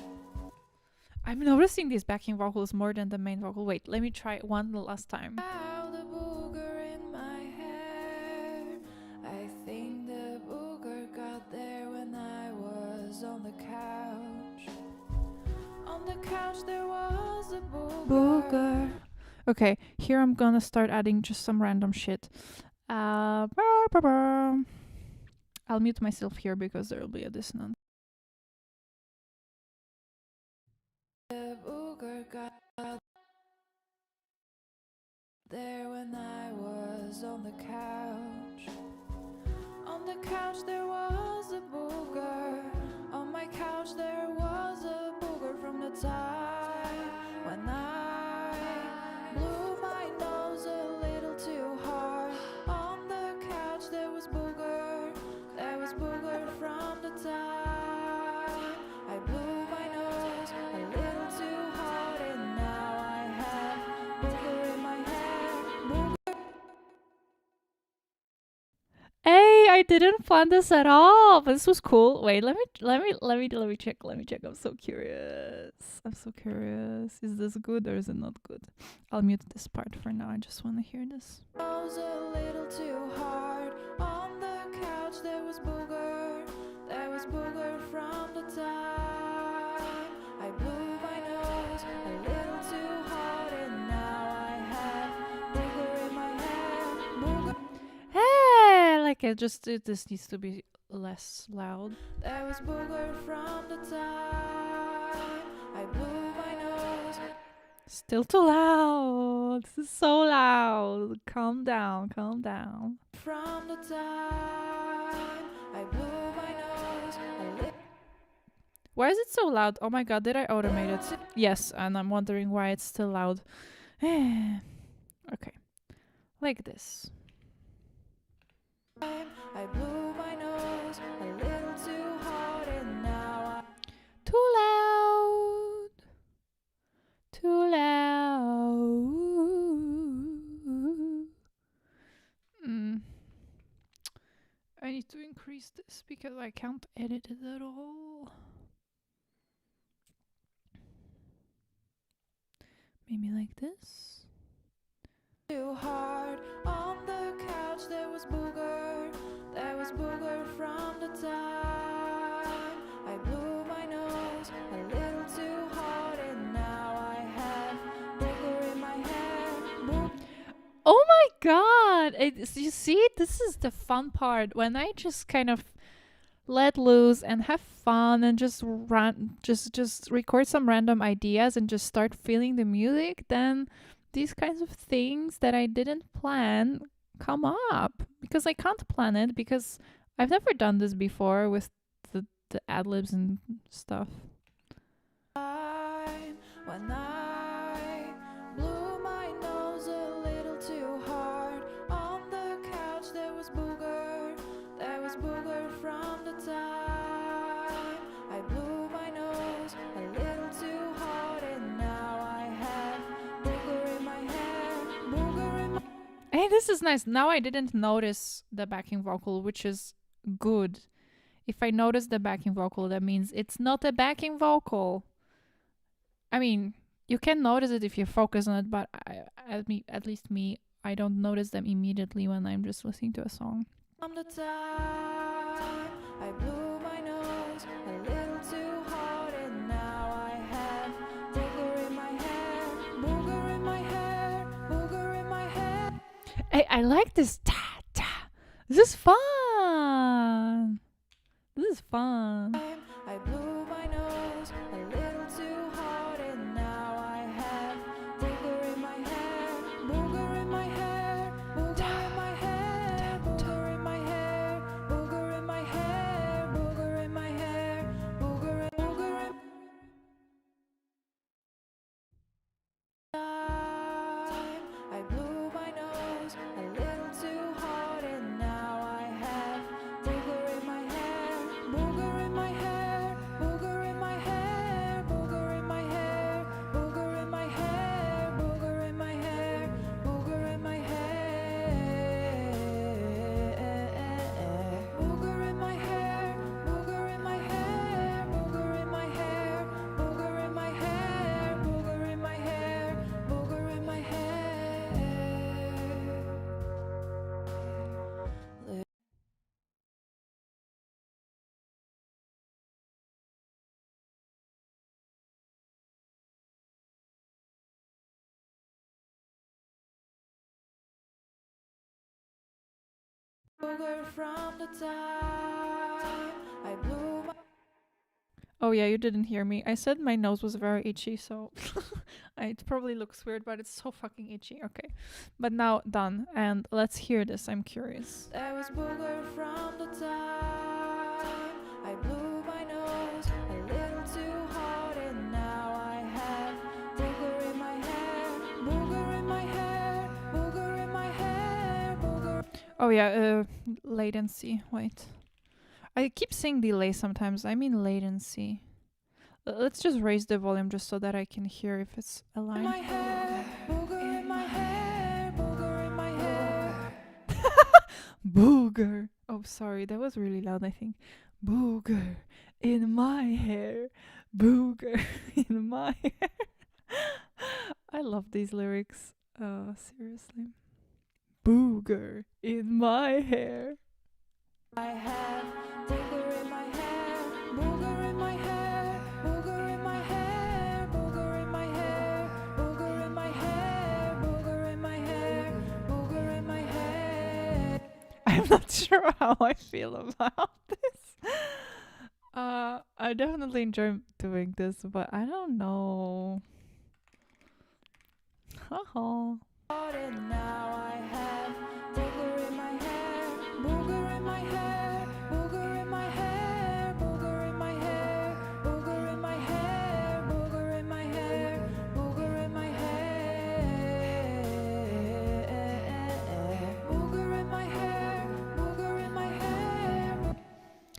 I'm noticing these backing vocals more than the main vocal. Wait, let me try one last time. The booger in my hair. I think the booger got there when I was on the couch. On the couch there was a booger. Okay, here I'm gonna start adding just some random shit. I'll mute myself here because there will be a dissonance. The booger got there when I was on the couch. On the couch there was a booger. On my couch there was a booger from the time when I blew my nose a little too hard. On the couch there was booger. There was booger from the time I blew my nose a little too hard, and now I have booger in my hair. Booger. Hey, I didn't plan this at all, but this was cool. Wait, let me check. I'm so curious. Is this good or is it not good? I'll mute this part for now. I just want to hear this. I was a little too hard. On the couch there was booger. There was booger from the time I blew my nose a little too hard, and now I have booger in my hair. Booger. Hey, like this needs to be less loud. There was booger from the time I blew my nose. Still too loud. This is so loud. Calm down. From the time I blew my nose. Why is it so loud? Oh my god, did I automate it? Yes, and I'm wondering why it's still loud. Okay. Like this. I blew my nose a little too hard, and now too loud. raise this because I can't edit it at all. Maybe like this. Too hard on the couch. There was booger from the time I blew my nose a little too hard, and now I have booger in my hair. Oh my god! You see, this is the fun part when I just kind of let loose and have fun and just record some random ideas and just start feeling the music. Then these kinds of things that I didn't plan come up because I can't plan it because I've never done this before with the ad libs and stuff. When I blew my nose a little too hard on the couch, there was booger from the time I blew my nose a little too hard, and now I have booger in my hair. Hey, this is nice. Now I didn't notice the backing vocal, which is good. If I notice the backing vocal, that means it's not a backing vocal. I mean, you can notice it if you focus on it, but at least me, I don't notice them immediately when I'm just listening to a song. From the time I blew my nose a little too hard, and now I have booger in my hair, booger in my hair, booger in my hair. Hey, I like this ta ta. This is fun. This is fun. I blew my nose a little too hard, and now I have booger in my hair, booger in my hair, booger in my hair, booger in my hair, booger in my hair, booger in my hair, booger in I blew my nose a little too hard, and now I have booger in my hair, booger in my hair, booger in my hair, booger in my hair, booger in my hair, booger in my hair, booger in my hair, booger in my hair, booger in my hair, booger in my hair, booger in my hair, booger in my hair, booger in my hair. From the time I blew my Oh yeah, you didn't hear me. I said my nose was very itchy, so it probably looks weird, but it's so fucking itchy. Okay. But now done, and let's hear this. I'm curious. There was booger from the time I blew my nose a little too hard, and now I have booger in my hair, booger in my hair, booger in my hair, booger. Oh yeah, latency. Wait. I keep saying delay sometimes. I mean latency. Let's just raise the volume just so that I can hear if it's aligned. My hair, booger in my hair, booger in my hair. Booger. Oh, sorry. That was really loud, I think. Booger in my hair. Booger in my hair. I love these lyrics. Seriously. Booger in my hair. I have booger in my hair, booger in my hair, booger in my hair, booger in my hair, booger in my hair, booger in my hair, booger in my hair. I'm not sure how I feel about this. I definitely enjoy doing this, but I don't know. Haha. And now I have booger in my hair, booger in my hair, booger in my hair, booger in my hair, booger in my hair, booger in my hair, booger in my hair, booger in my hair, booger in my hair.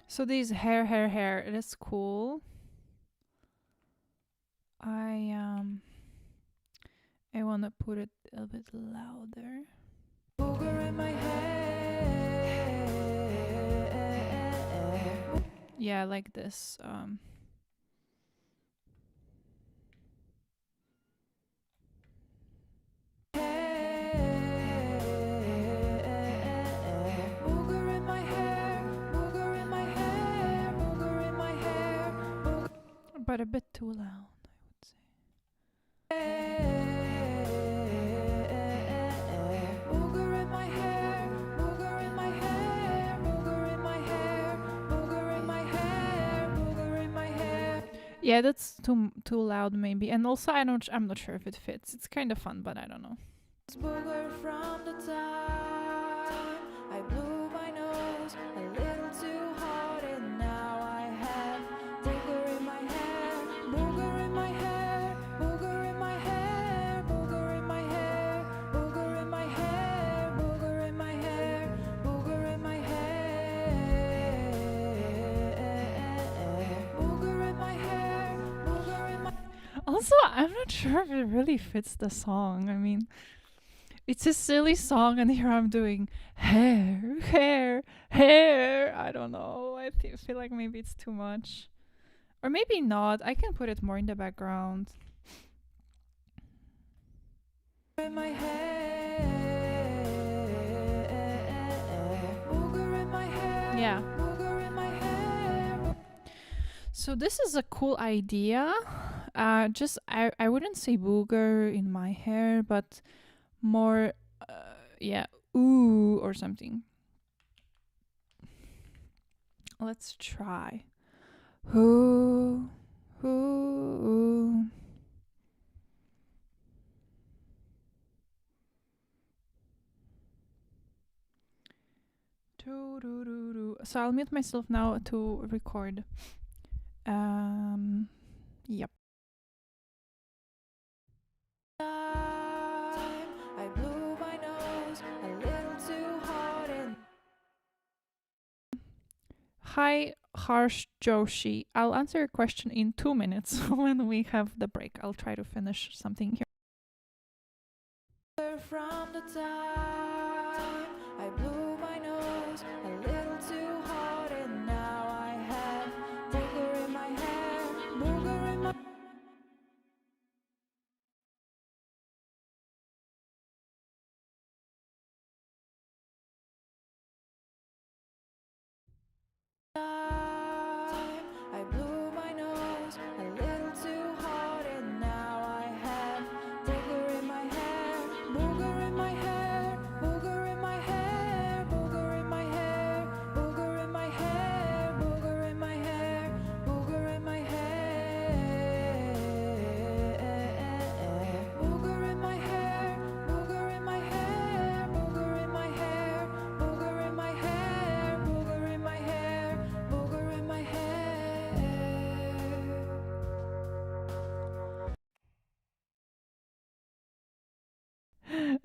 So these hair, it is cool. I want to put it a bit louder. Booger in my hair. Yeah, like this. But a bit too loud, I would say. Yeah, that's too loud maybe. And also I'm not sure if it fits. It's kind of fun, but I don't know. Booger from the time I blew my nose a little too hard, and now I have booger in my hair, booger in my hair, booger in my hair, booger in my hair, booger in my hair, booger in my hair, booger in my hair, booger in my hair, booger in my. Also, I'm not sure if it really fits the song. I mean, it's a silly song, and here I'm doing hair, hair, hair. I don't know. I feel like maybe it's too much. Or maybe not. I can put it more in the background. In my hair, in my hair, yeah. In my hair. So this is a cool idea. Just I wouldn't say booger in my hair, but more, yeah, ooh or something. Let's try. Ooh, ooh. So I'll mute myself now to record. Yep. I blew my nose a little too hard and. Hi, Harsh Joshi. I'll answer your question in 2 minutes when we have the break. I'll try to finish something here. From the time I blew my nose a little too hard, and now I have booger in my hair, booger in my. I blew my nose a little too hard, and now I have booger in my hair, booger in my hair, booger in my hair, booger in my hair, booger in my hair, booger in my hair, booger in my hair, booger in my hair, booger in my hair, booger in my hair, booger in my hair, booger in my hair, booger in my hair.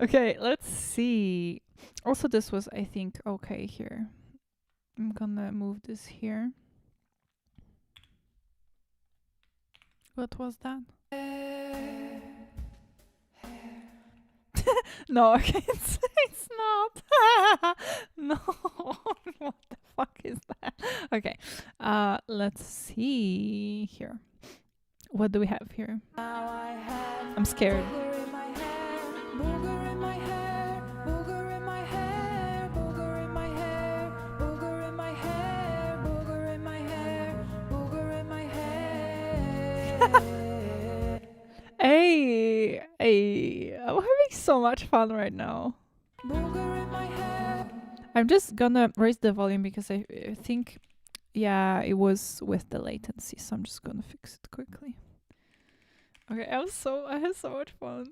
Okay, let's see. Also, this was, I think, okay here. I'm gonna move this here. What was that? No, okay, it's not. No, what the fuck is that? Okay, let's see here. What do we have here? I'm scared. Hey, hey, I'm having so much fun right now. I'm just gonna raise the volume because I think, yeah, it was with the latency, so I'm just gonna fix it quickly. Okay, I had so much fun.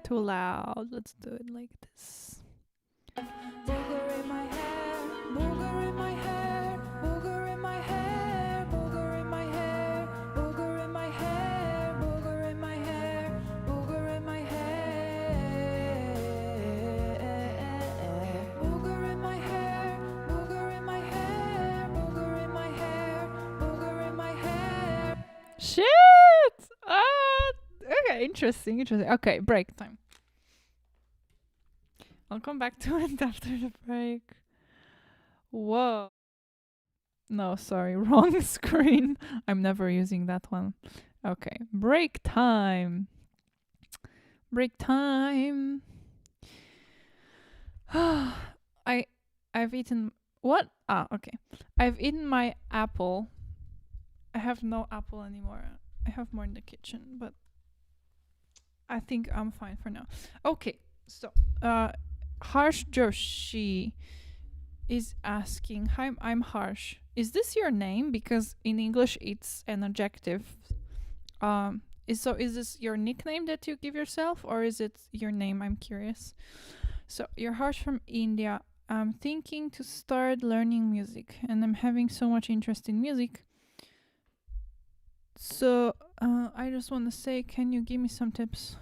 Too loud. Let's do it like this. Booger in my hair, booger in my hair, booger in my hair, booger in my hair, booger in my hair, booger in my hair, booger in my hair, booger in my hair, booger in my hair, booger in my hair, booger in my hair. Shit! Okay, interesting. Okay, break time. I'll come back to it after the break. Whoa. No, sorry, wrong screen. I'm never using that one. Okay, break time. Break time. I I've eaten what? Ah, okay. I've eaten my apple. I have no apple anymore. I have more in the kitchen, but I think I'm fine for now. Okay, so Harsh Joshi is asking, "Hi, I'm Harsh. Is this your name? Because in English it's an adjective. Is this your nickname that you give yourself, or is it your name? I'm curious. So you're Harsh from India. I'm thinking to start learning music, and I'm having so much interest in music. So I just want to say, can you give me some tips?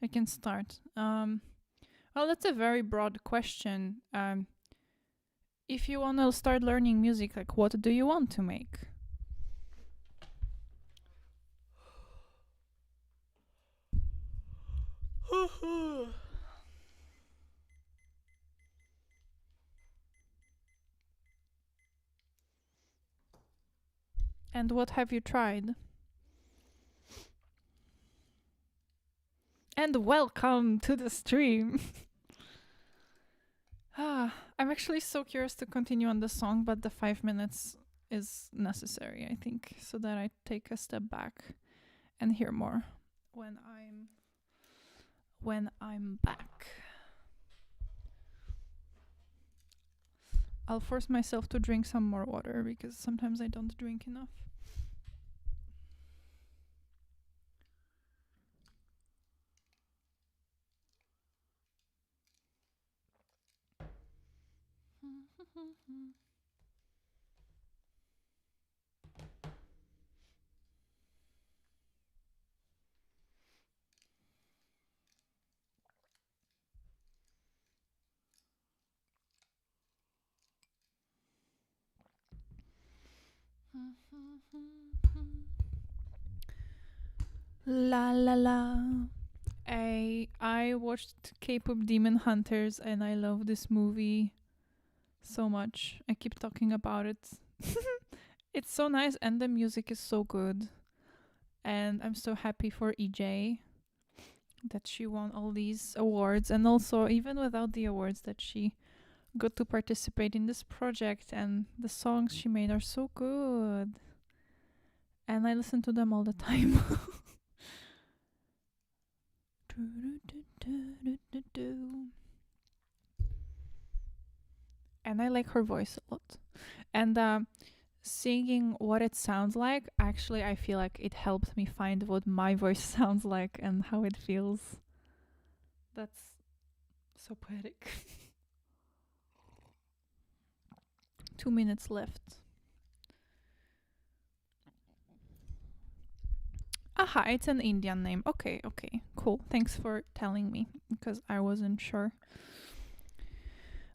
I can start. Well, that's a very broad question. If you want to start learning music, like what do you want to make? And what have you tried? And welcome to the stream. I'm actually so curious to continue on the song, but the 5 minutes is necessary, I think, so that I take a step back and hear more when I'm back. I'll force myself to drink some more water because sometimes I don't drink enough. La la la. I watched K-pop Demon Hunters and I love this movie so much. I keep talking about it. It's so nice and the music is so good. And I'm so happy for EJ that she won all these awards, and also even without the awards that she got to participate in this project, and the songs she made are so good. And I listen to them all the time. And I like her voice a lot. And singing what it sounds like, actually, I feel like it helps me find what my voice sounds like and how it feels. That's so poetic. 2 minutes left. Aha, it's an Indian name. Okay, cool. Thanks for telling me because I wasn't sure.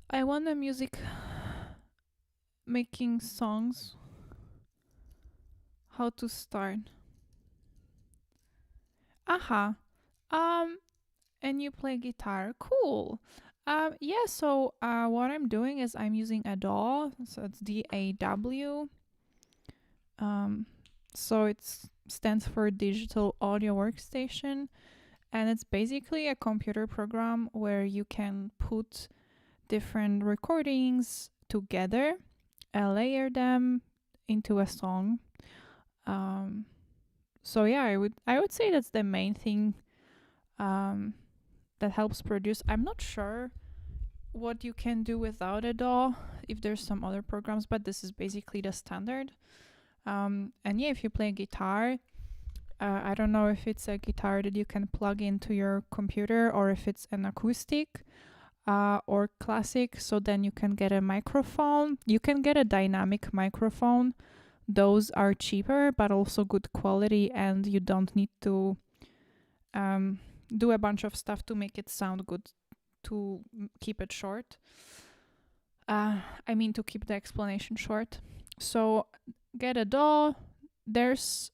I want a music making songs. How to start? Aha. And you play guitar. Cool. Yeah, so what I'm doing is I'm using a DAW, so it's DAW. So it stands for Digital Audio Workstation, and it's basically a computer program where you can put different recordings together, layer them into a song. So yeah, I would say that's the main thing that helps produce. I'm not sure what you can do without a DAW, if there's some other programs, but this is basically the standard. And yeah, if you play guitar, I don't know if it's a guitar that you can plug into your computer or if it's an acoustic or classic. So then you can get a microphone. You can get a dynamic microphone. Those are cheaper, but also good quality, and you don't need to do a bunch of stuff to make it sound good, to keep it short. To keep the explanation short. So get a DAW. There's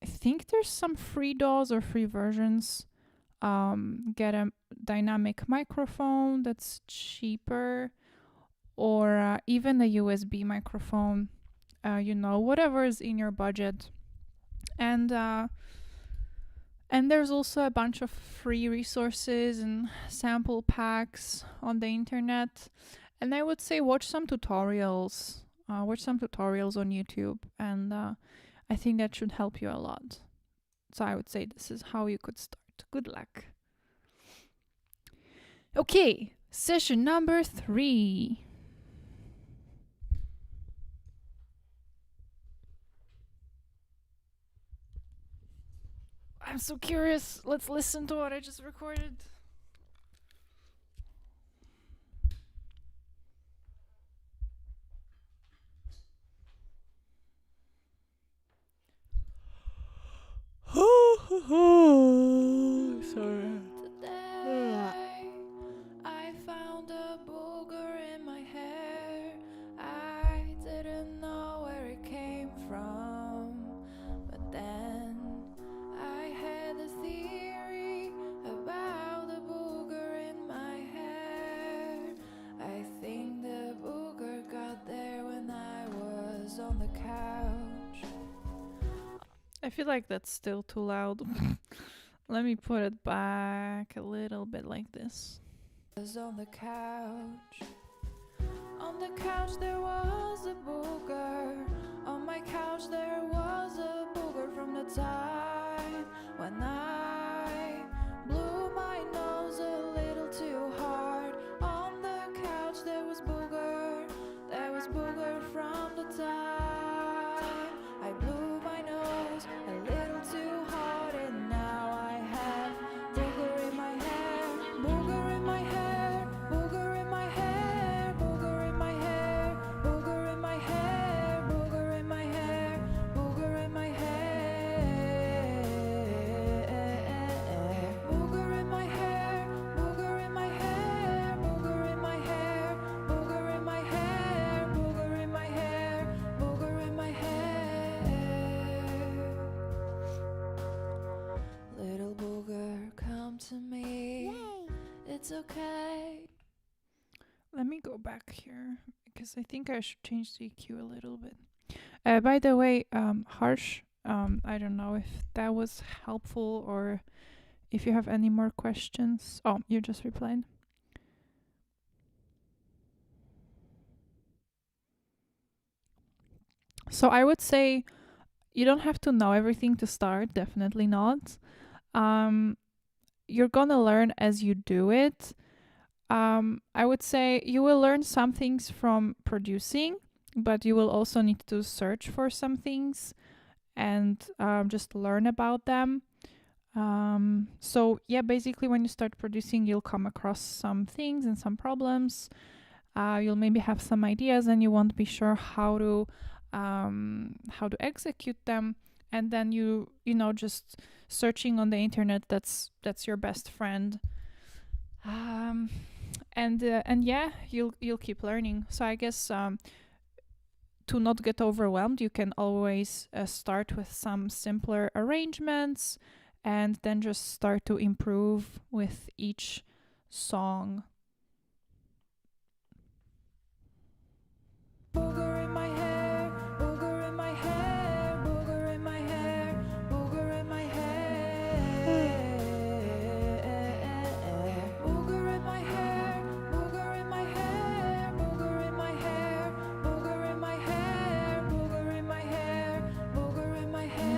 I think there's some free DAWs or free versions. Get a dynamic microphone that's cheaper, or even a USB microphone, whatever is in your budget. And there's also a bunch of free resources and sample packs on the internet. And I would say watch some tutorials. Watch some tutorials on YouTube, and I think that should help you a lot. So I would say this is how you could start. Good luck. Okay, session number 3. I'm so curious. Let's listen to what I just recorded. Sorry. Today, I found a booger in my hair. I didn't know where it came from, but then I had a theory about the booger in my hair. I think the booger got there when I was on the couch. I feel like that's still too loud. Let me put it back a little bit like this. I was on the couch. On the couch there was a booger. On my couch there was a booger from the time when I blew my nose a little too hard. On the couch there was booger. There was booger from the time I blew my nose a little too hard, and now I have booger in my hair, booger in my hair, booger in my hair, booger in my hair, booger in my hair, booger in my hair, booger in my hair, booger in my hair, booger in my hair, booger in my hair, booger in my hair, booger in my hair, booger in my hair. Little booger, come to me. Yay. It's okay. Let me go back here because I think I should change the EQ a little bit. By the way, Harsh, I don't know if that was helpful or if you have any more questions. Oh, you just replied. So I would say you don't have to know everything to start, definitely not. You're gonna learn as you do it. I would say you will learn some things from producing, but you will also need to search for some things and just learn about them. So yeah, basically when you start producing, you'll come across some things and some problems. You'll maybe have some ideas and you won't be sure how to execute them. And then you just searching on the internet, that's your best friend. And yeah, you'll keep learning. So I guess to not get overwhelmed, you can always start with some simpler arrangements and then just start to improve with each song. Booger in my hair, booger in my hair, booger in my hair, booger in my hair. Booger in my hair, booger in my hair, booger in my hair, booger in my hair, booger in my hair, booger in my hair.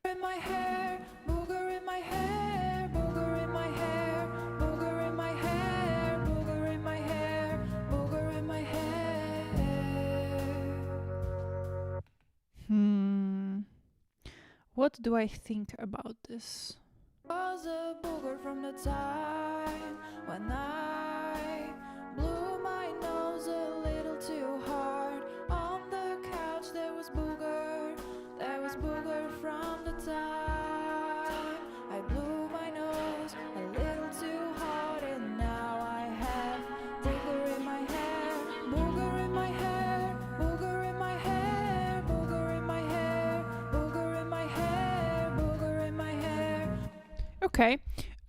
In my hair, booger in my hair, booger in my hair, booger in my hair, booger in my hair, booger in my hair. What do I think about this? Was a booger from the time when I blew my nose a little too hard. On the couch there was booger from the time I blew my nose a little too hard, and now I have booger in my hair, booger in my hair, booger in my hair. Okay.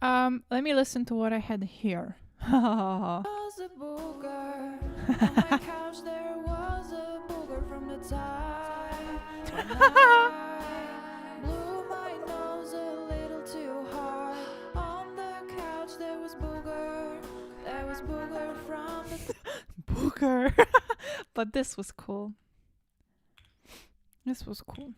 Let me listen to what I had here. Was a booger. On my couch there was a booger from the time when I blew my nose a little too hard. On the couch there was booger. There was booger from the Booger. But this was cool. This was cool.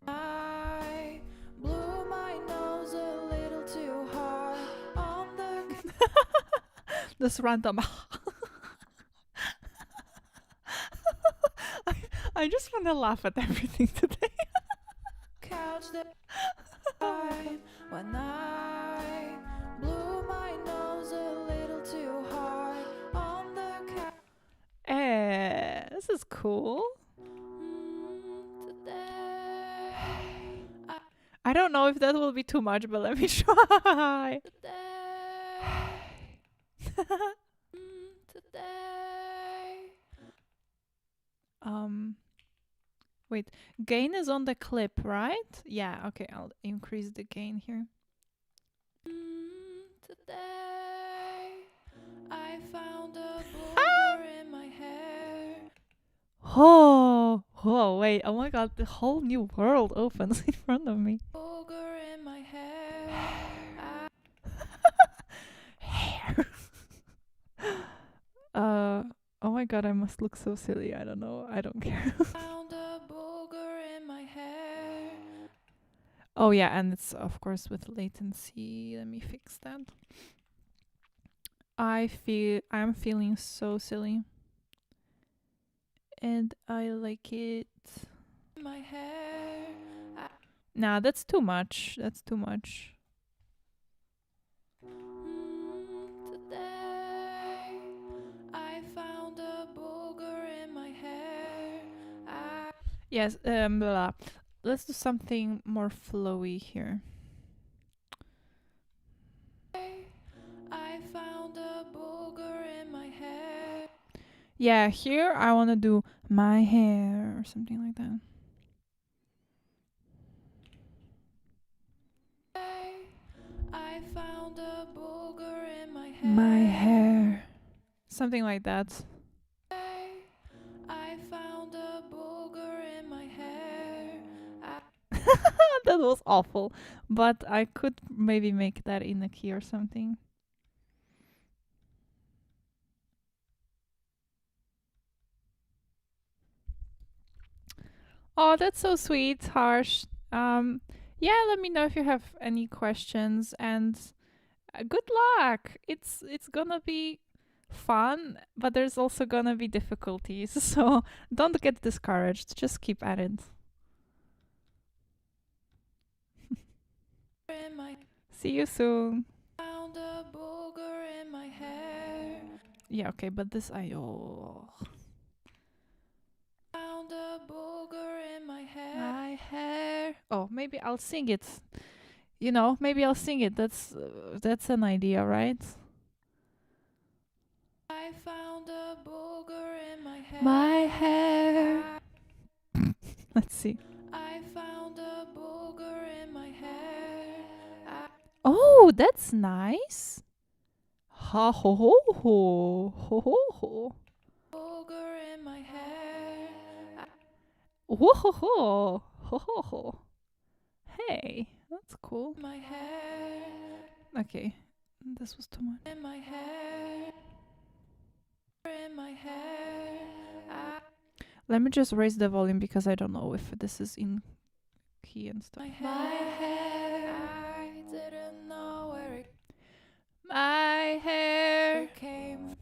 I blew my nose a little too hard. On the This random. I just want to laugh at everything today. couch that time when I blew my nose a little too hard. On the couch This is cool. today. I don't know if that will be too much, but let me try. Today. Wait, gain is on the clip, right? Yeah, okay, I'll increase the gain here. Today I found a booger in my hair. Oh, wait, oh my god, the whole new world opens in front of me. Booger in my hair. Hair. Oh my god, I must look so silly. I don't know. I don't care. Found a booger in my hair. Oh yeah, and it's of course with latency. Let me fix that. I'm feeling so silly. And I like it. My hair. Nah, that's too much. That's too much. Today I found a booger in my hair. Yes, blah. Let's do something more flowy here. I found a booger in my hair. Yeah, here I want to do my hair or something like that. I found a booger in my hair. My hair. Something like that. I found a booger in my hair. That was awful. But I could maybe make that in a key or something. Oh, that's so sweet, Harsh. Yeah, let me know if you have any questions and good luck. It's gonna be fun, but there's also gonna be difficulties. So don't get discouraged. Just keep at it. In my See you soon. found a booger in my hair. Yeah, okay, but this oh. Found a booger in my hair. My hair. Oh, maybe I'll sing it. You know, maybe I'll sing it. That's an idea, right? I found a booger in my hair. My hair. Let's see. I found a booger in my hair. Oh, that's nice. Ha ho ho ho ho ho ho. Booger in my hair. Whoa ho ho ho ho ho. Hey, that's cool. My hair. Okay, this was too much. In my hair. In my hair. Let me just raise the volume because I don't know if this is in key and stuff. My hair. I didn't know where it My hair. came.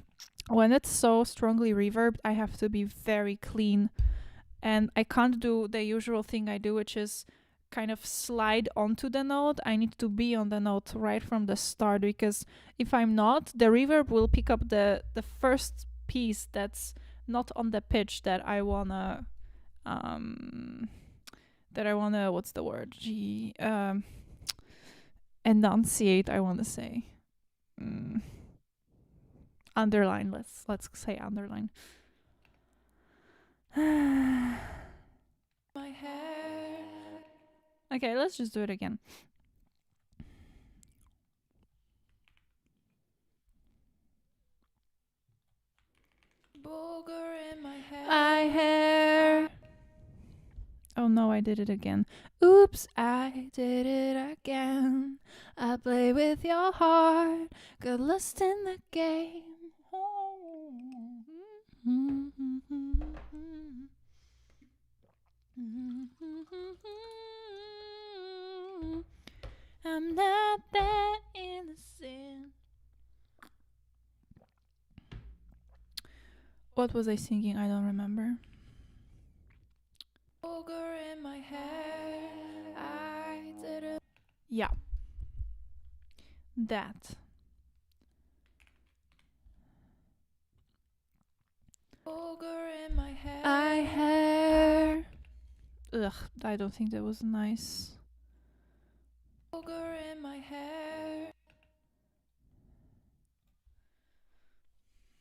When it's so strongly reverbed, I have to be very clean. And I can't do the usual thing I do, which is kind of slide onto the note. I need to be on the note right from the start because if I'm not, the reverb will pick up the first piece that's not on the pitch that I wanna what's the word? Enunciate, I wanna say. Underline, let's say underline. My hair. Okay, let's just do it again. booger in my hair. My hair. Oh no, I did it again. Oops, I did it again. I play with your heart, got lost in the game. I'm not that innocent. What was I singing? I don't remember. Booger in my hair. I didn't. Yeah. That. Booger in my hair. I hair. Ugh, I don't think that was nice. Booger in my hair.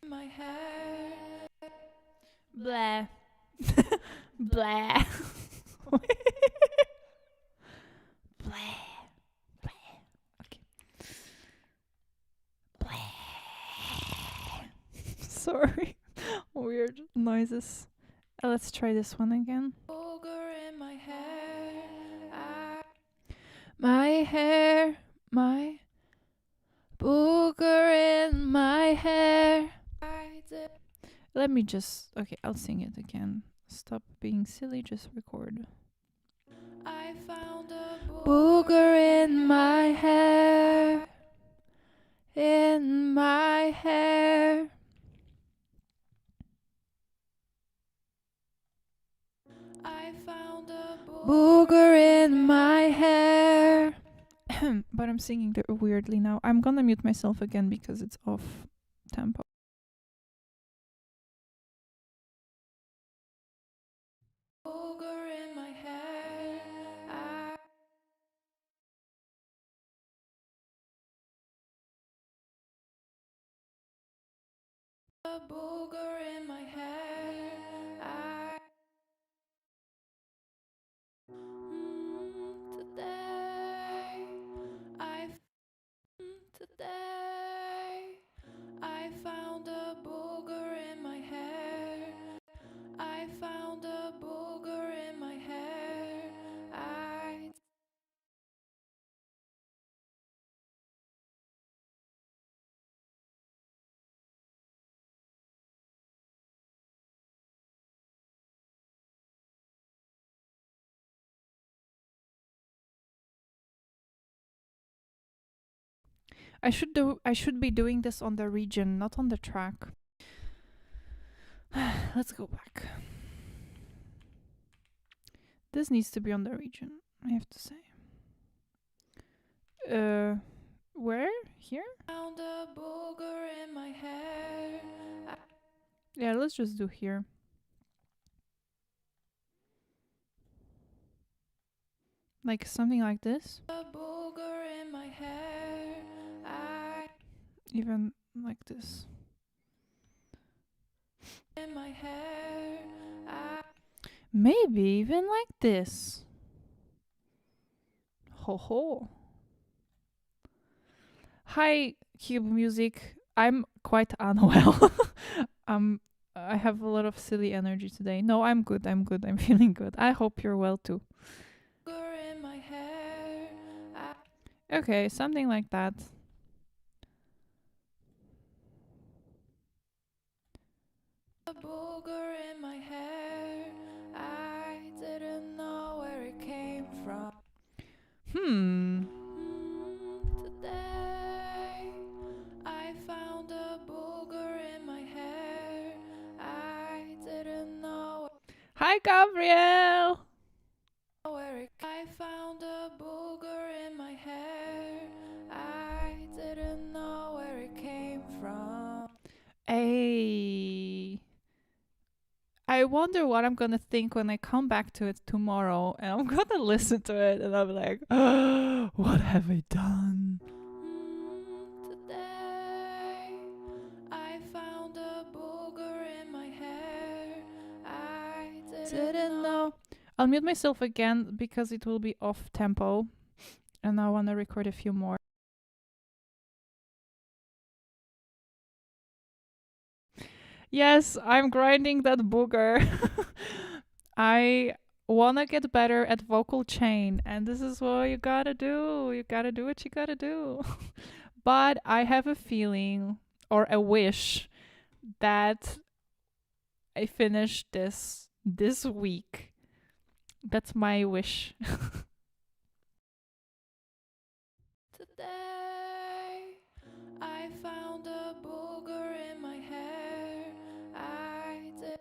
My hair. Blah. Blah. Blah. Blah. Okay. Blah. Sorry. Weird noises. Let's try this one again. Booger in my hair. My hair. My booger in my hair. I did. Let me just. Okay, I'll sing it again. Stop being silly, just record. I found a Booger in my hair. In my hair. I found a Booger in my hair. But I'm singing weirdly now. I'm gonna mute myself again because it's off tempo. booger in my hair. A booger in my hair. Today, today, I found a booger in my hair. I found a booger in my hair. I should be doing this on the region, not on the track. Let's go back. This needs to be on the region, I have to say. Where? Here? Found a booger in my hair. Yeah, let's just do here. Like something like this. A booger in my hair. Even like this. In my hair. Maybe even like this. Ho ho. Hi, Cube Music. I'm quite unwell. I have a lot of silly energy today. No, I'm good. I'm feeling good. I hope you're well too. Booger in my hair. Okay, something like that. A booger in my hair. I didn't know where it came from. Today, I found a booger in my hair. I didn't know Hi, Gabriel. where it. I found a booger in my hair. I didn't know where it came from. Hey. I wonder what I'm gonna think when I come back to it tomorrow, and I'm gonna listen to it, and I'm like, oh, what have I done? Today, I found a booger in my hair. I Didn't know. I'll mute myself again because it will be off tempo, and I want to record a few more. Yes, I'm grinding that booger. I wanna get better at vocal chain, and this is what you gotta do. You gotta do what you gotta do. But I have a feeling or a wish that I finish this week. That's my wish. Today I found a booger in my hair. I did.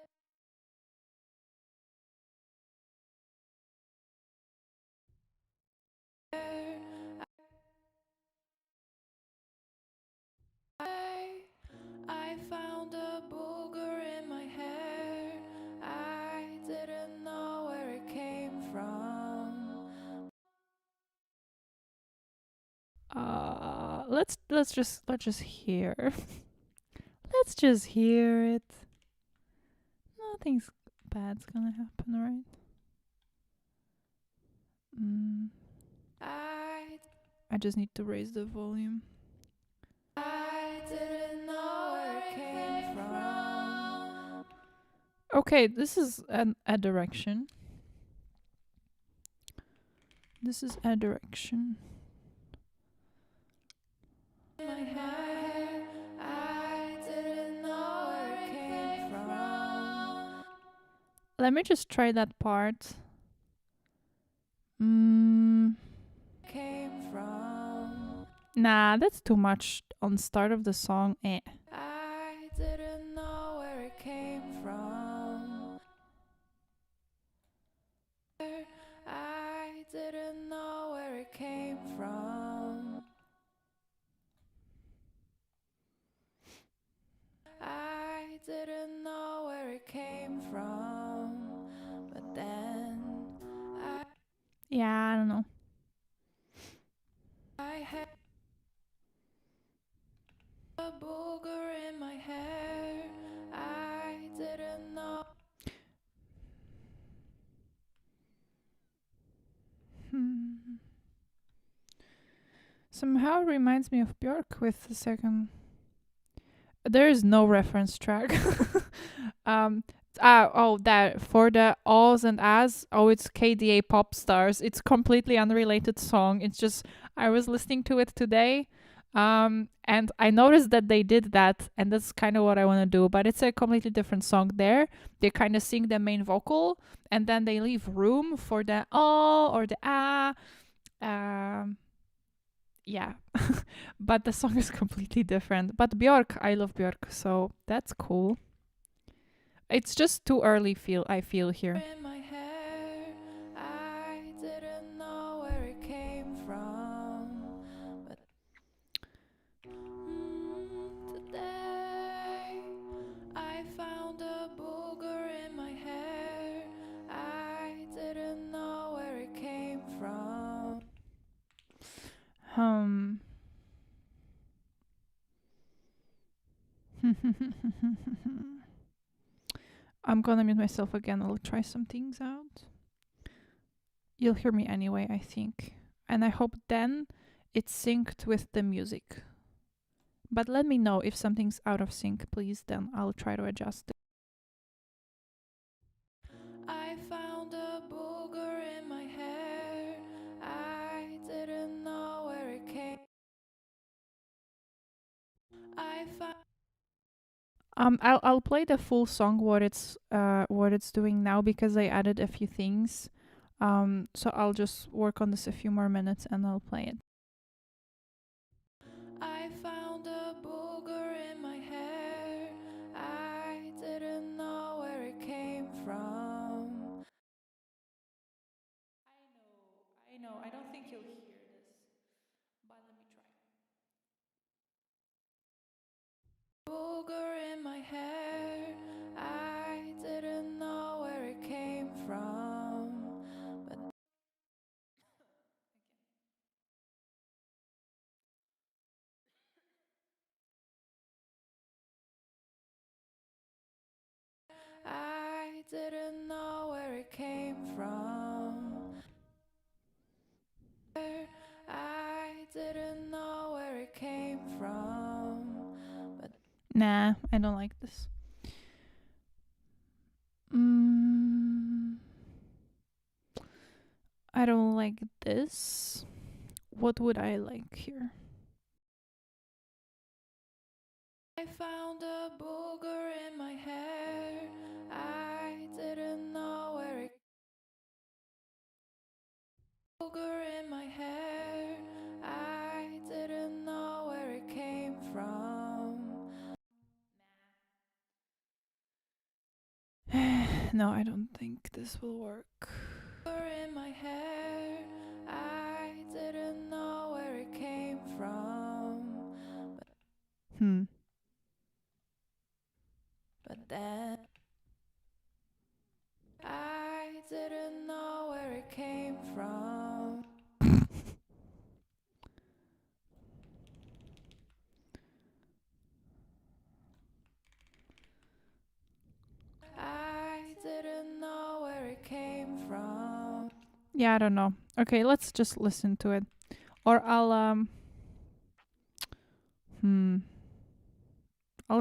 I found a booger in my hair. I didn't know where it came from. Let's just hear. Let's just hear it. Nothing's bad's gonna happen, right? Mm. I I just need to raise the volume. I didn't know where it came from. Okay, this is a direction. This is a direction. My hair, I didn't know where it came from. Let me just try that part. Mm, Came from. nah, that's too much on start of the song. Eh. I didn't know where it came from. I didn't know where it came from. I didn't know where it came from. But then Yeah, I don't know. I had a booger in my hair. I didn't know. Hmm. Somehow it reminds me of Björk with the second. There is no reference track. um. That for the ahs and ahs. Oh, it's KDA Pop Stars. It's completely unrelated song. It's just I was listening to it today, and I noticed that they did that, and that's kind of what I want to do. But it's a completely different song. There, they kind of sing the main vocal, and then they leave room for the oh or the ah. Um, yeah, but the song is completely different. But Björk, I love Björk, so that's cool. It's just too early. I feel here. In my hair, I didn't know where it came from. But today, I found a booger in my hair. I didn't know where it came from. Um. I'm gonna mute myself again. I'll try some things out. You'll hear me anyway, I think. And I hope then it's synced with the music. But let me know if something's out of sync, please. Then I'll try to adjust it. I found a booger in my hair. I didn't know where it came. I found. I'll play the full song what it's doing now because I added a few things. So I'll just work on this a few more minutes and I'll play it. I found a booger in my hair. I didn't know where it came from. I know. I don't think you'll hear this, but let me try. Booger in my hair. I didn't know where it came from. But I didn't know where it came from. I didn't know where it came from. But Nah, I don't like this. I don't like this. What would I like here? I found a booger in my hair. I didn't know where it booger in my hair. I didn't know where it came from. No, I don't think this will work. Booger in my hair. I didn't know where it came from. Hmm. But then I didn't know where it came from. I didn't know where it came from. Yeah, I don't know. Okay, let's just listen to it. Or I'll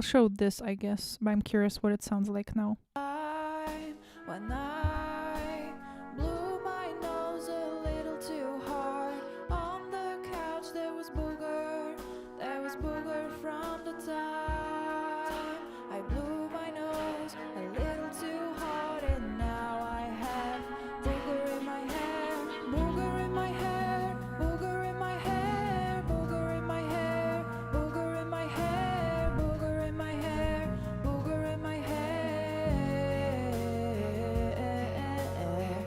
show this, I guess. But I'm curious what it sounds like now. When I blew my nose a little too hard on the couch, there was booger from the time I blew my nose a little too hard, and now I have booger in my hair, booger in my hair, booger in my hair, booger in my hair, booger in my hair, booger in my hair, booger in my hair,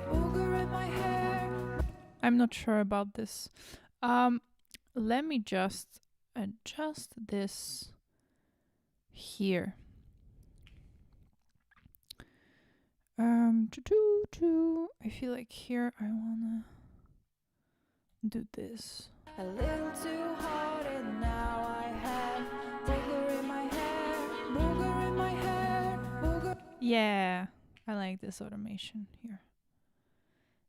booger in my hair. I'm not sure about this. Let me just adjust this here. I feel like here I wanna do this. A little too hard, and now I have booger in my hair, booger in my hair, booger. Yeah, I like this automation here.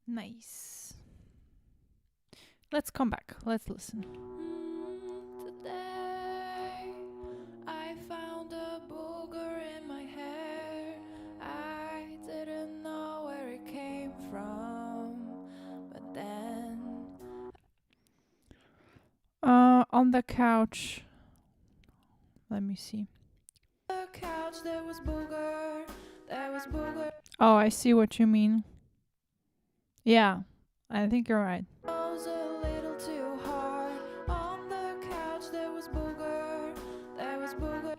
Nice. Let's come back. Let's listen. Today I found a booger in my hair. I didn't know where it came from, but then On the couch. Let me see. the couch there was booger, there was booger. Oh, I see what you mean. Yeah, I think you're right. Nose a little too hard on the couch. There was booger, there was booger.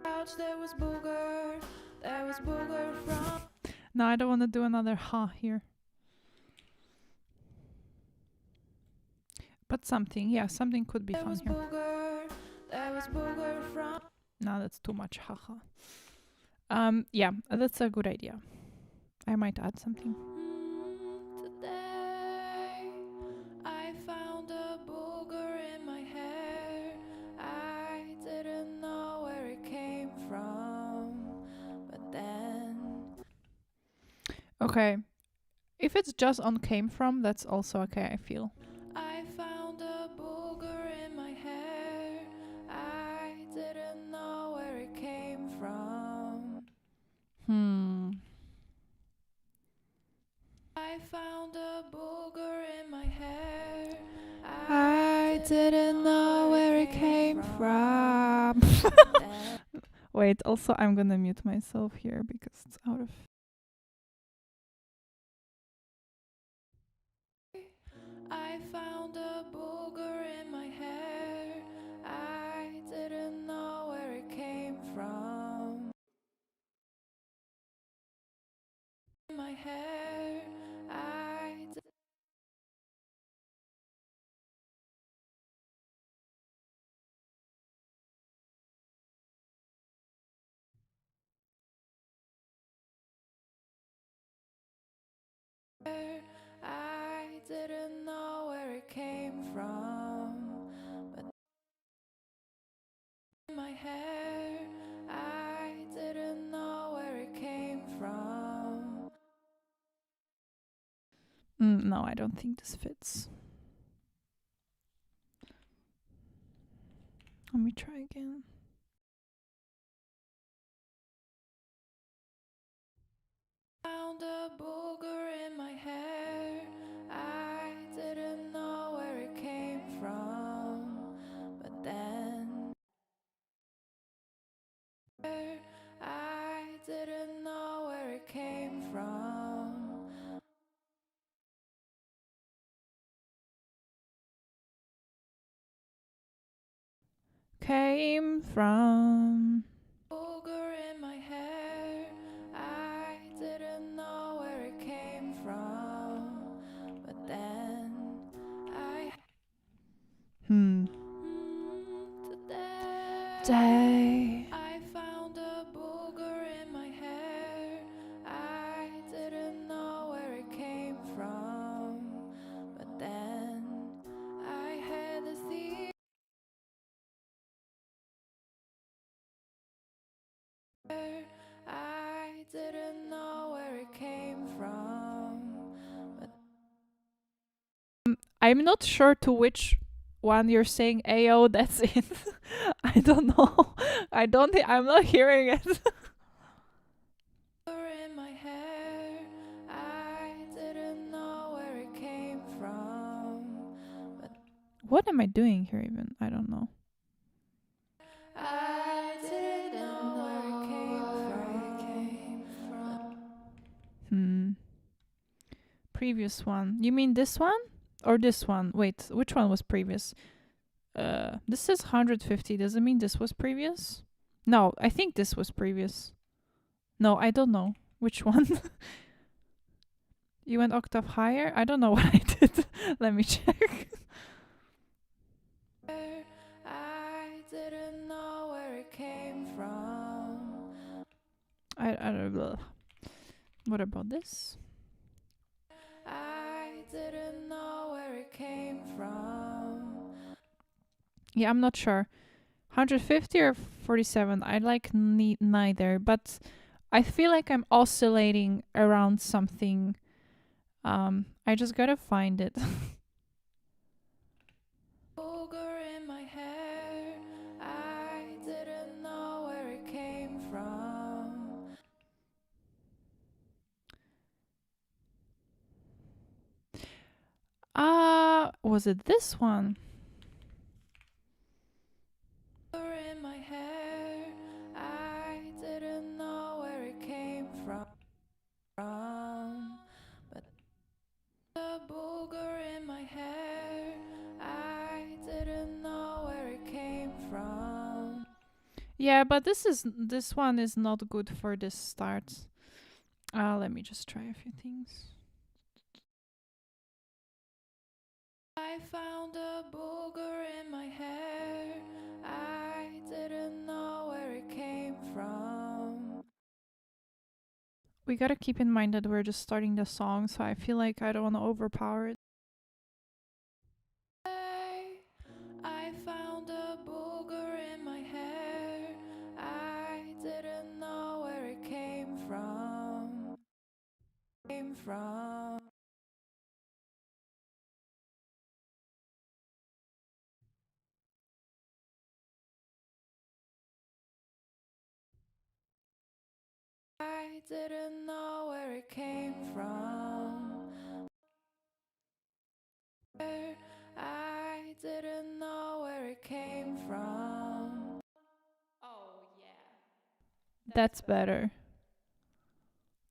Couch there was booger, there was booger from. No, I don't want to do another ha here. But something, yeah, something could be There fun was here. booger, there was booger from. No, that's too much haha. Yeah, that's a good idea. I might add something. Today I found a booger in my hair. I didn't know where it came from, but then Okay. If it's just on came from, that's also okay, I feel. I found a booger in my hair. I didn't know where it came from. I found a booger in my hair. I didn't know where it came from. Wait, also I'm gonna mute myself here because it's out of... I found a booger in my hair. I didn't know where it came from. In my hair, I didn't know where it came from, but in my hair, I didn't know where it came from. No, I don't think this fits. Let me try again. Found a booger in my hair. came from. Booger in my hair. I didn't know where it came from, but then I Hmm. today I found a booger in my hair. I didn't know where it came from, but then I had a theory. I didn't know where it came from, but I'm not sure to which one you're saying Ayo, that's it. I don't know. I'm not hearing it. in my hair. I didn't know where it came from, but What am I doing here even? I don't know. I didn't know where it came from. Hmm. Previous one. You mean this one? Or this one? Wait, which one was previous? This is 150. Does it mean this was previous? No, I think this was previous. No, I don't know. Which one? You went octave higher? I don't know what I did. Let me check. I didn't know where it came from. I don't know. What about this? I didn't know where it came from. Yeah, I'm not sure. 150 or 47? I like neither, but I feel like I'm oscillating around something. I just gotta find it. Booger in my hair. I didn't know where it came from. Was it this one? Booger in my hair. I didn't know where it came from. But the booger in my hair. I didn't know where it came from. Yeah, but this one is not good for this start. Let me just try a few things. I found a booger in my hair. I didn't know where it came from. We gotta keep in mind that we're just starting the song, so I feel like I don't want to overpower it. I found a booger in my hair. I didn't know where it came from. Came from. I didn't know where it came from. I didn't know where it came from. Oh yeah. That's better.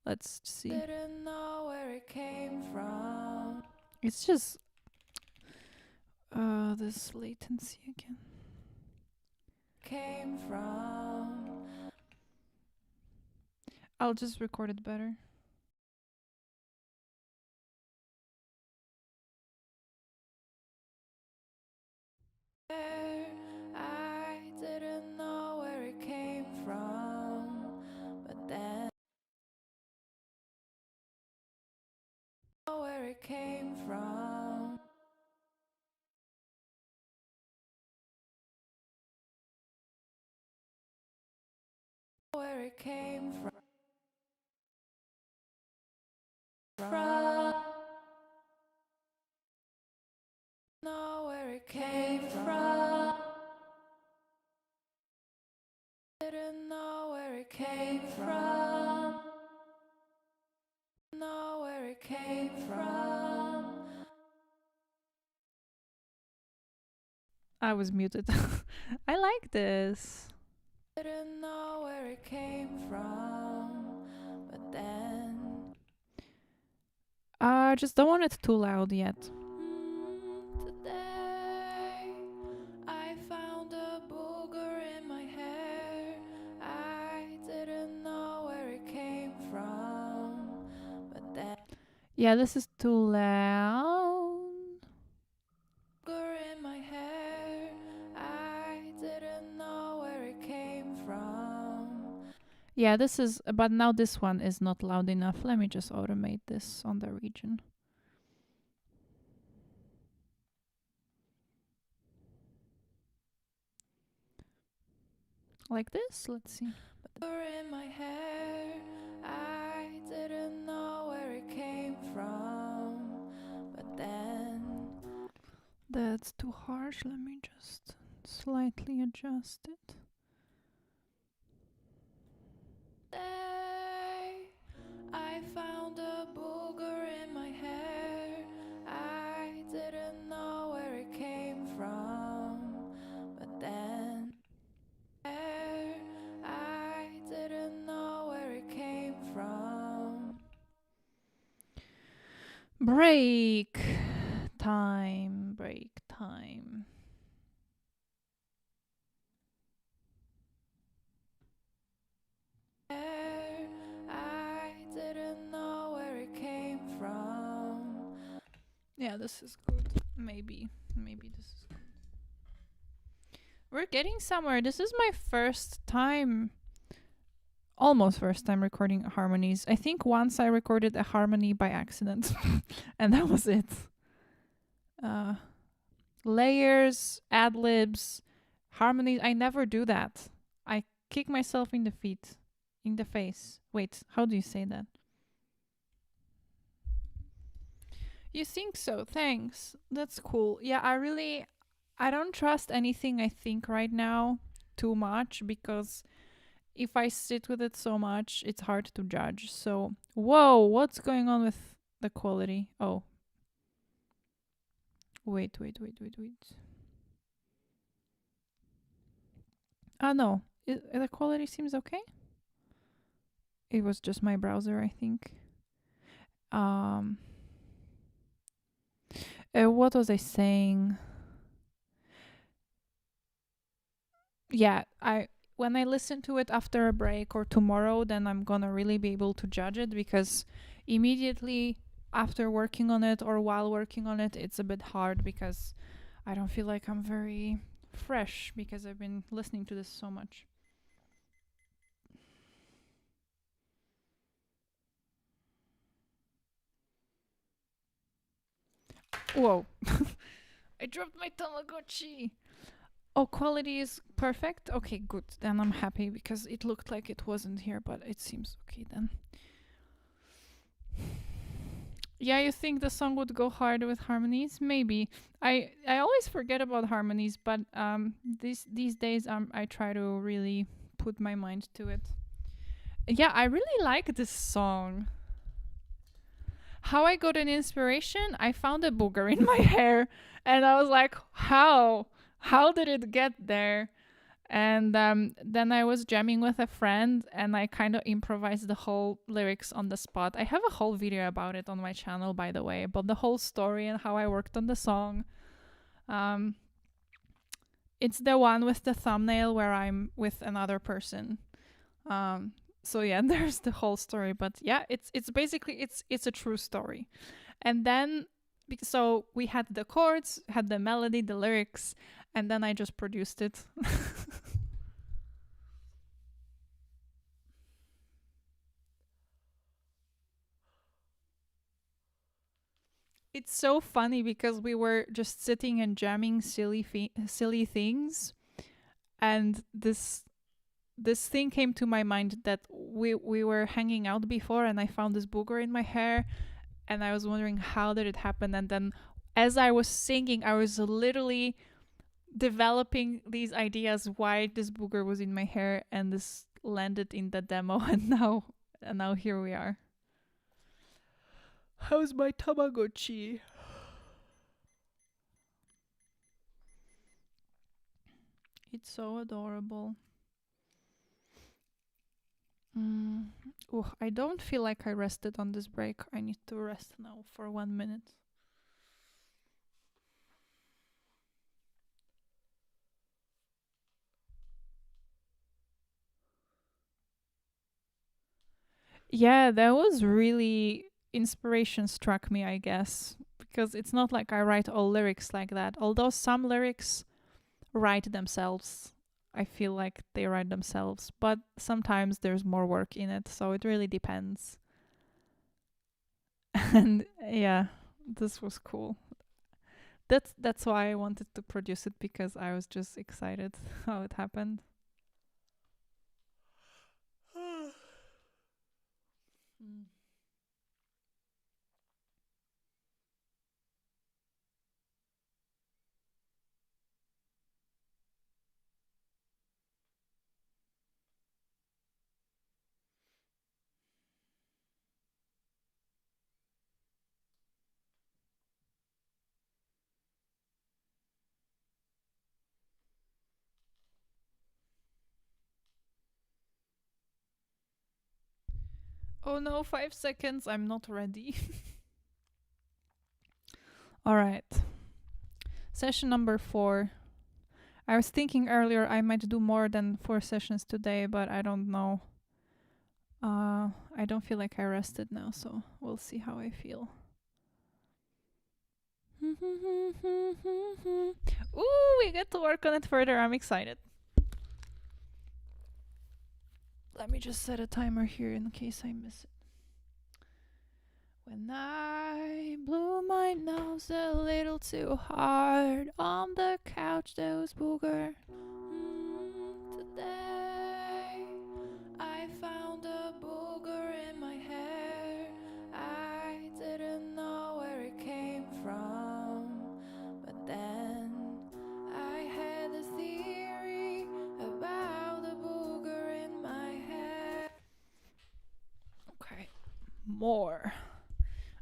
Let's see. Didn't know where it came from. It's just this latency again. Came from. I'll just record it better. I didn't know where it came from, but then where it came from. Where it came from. Know where it came from. Didn't know where it came from. Know where it came from. I was muted. I like this. Didn't know where it came from, but then Just don't want it too loud yet. today I found a booger Yeah, this is too loud. In my hair, I didn't know where it came from. Yeah, this is, but now this one is not loud enough. Let me just automate this on the region. Like this, let's see. In my hair, I didn't know where it came from. But then That's too harsh. Let me just slightly adjust it. I found a booger in my hair. I didn't know where it came from. But then I didn't know where it came from. Break time. Break time. I didn't know where it came from. Yeah, this is good. Maybe this is good. We're getting somewhere. This is my first time, almost first time recording harmonies. I think once I recorded a harmony by accident, and that was it. Layers, ad libs, harmonies. I never do that. I kick myself in the feet, in the face. Wait, how do you say that? You think so? Thanks. That's cool. Yeah, I don't trust anything I think right now too much because if I sit with it so much, it's hard to judge. So, whoa, what's going on with the quality? Oh, wait. Ah, no. The quality seems okay. It was just my browser, I think. Um, what was I saying? Yeah, I when I listen to it after a break or tomorrow, then I'm gonna really be able to judge it because immediately after working on it or while working on it, it's a bit hard because I don't feel like I'm very fresh because I've been listening to this so much. Whoa. I dropped my Tamagotchi. Oh, quality is perfect? Okay, good. Then I'm happy because it looked like it wasn't here, but it seems okay then. Yeah, you think the song would go hard with harmonies? Maybe. I always forget about harmonies, but these days I try to really put my mind to it. Yeah, I really like this song. How I got an inspiration? I found a booger in my hair, and I was like, how? How did it get there? And then I was jamming with a friend and I kind of improvised the whole lyrics on the spot. I have a whole video about it on my channel, by the way, about the whole story and how I worked on the song. Um, it's the one with the thumbnail where I'm with another person. So yeah, there's the whole story, but yeah, it's basically it's a true story. And then so we had the chords, had the melody, the lyrics, and then I just produced it. It's so funny because we were just sitting and jamming silly things, and this thing came to my mind that we were hanging out before, and I found this booger in my hair, and I was wondering how did it happen, and then as I was singing, I was literally developing these ideas why this booger was in my hair, and this landed in the demo, and now here we are. How's my Tamagotchi? It's so adorable. Mm. Oh, I don't feel like I rested on this break. I need to rest now for 1 minute. Yeah, that was really inspiration struck me, I guess, because it's not like I write all lyrics like that. Although some lyrics write themselves, I feel like they write themselves, but sometimes there's more work in it, so it really depends. And yeah, this was cool. That's why I wanted to produce it, because I was just excited how it happened. Mm. Oh no, 5 seconds. I'm not ready. All right. Session number 4. I was thinking earlier I might do more than 4 sessions today, but I don't know. I don't feel like I rested now, so we'll see how I feel. Ooh, we get to work on it further. I'm excited. Let me just set a timer here in case I miss it. When I blew my nose a little too hard on the couch, there was booger. Today I found a booger in my hair. I didn't know where it came from, but then I had a theory about the booger in my hair. Okay, more.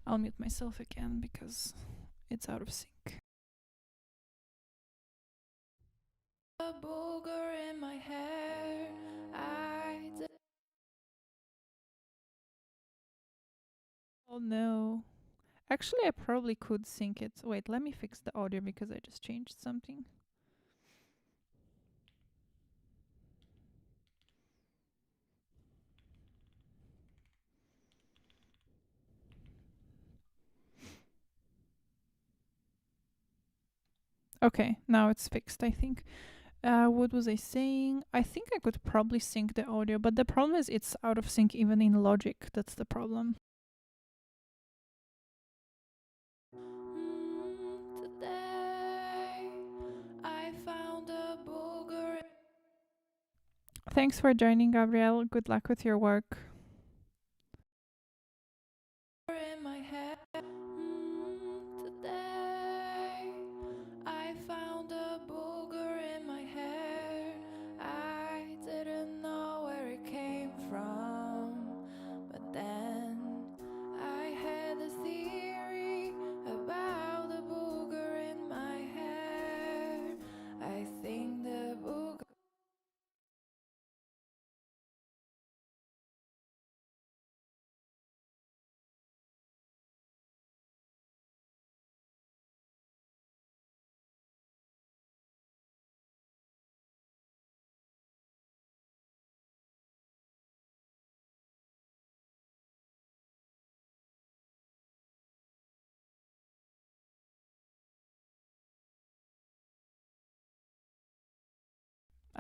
I'll mute myself again because it's out of sync. A booger in my hair. Oh no. Actually, I probably could sync it. Wait, let me fix the audio because I just changed something. Okay, now it's fixed, I think. What was I saying? I think I could probably sync the audio, but the problem is it's out of sync even in Logic. That's the problem. Today I found a booger. Thanks for joining, Gabrielle. Good luck with your work. In my head. Today I found a booger in my hair. I didn't know where it came from, but then I had a theory about the booger in my hair. I think the booger.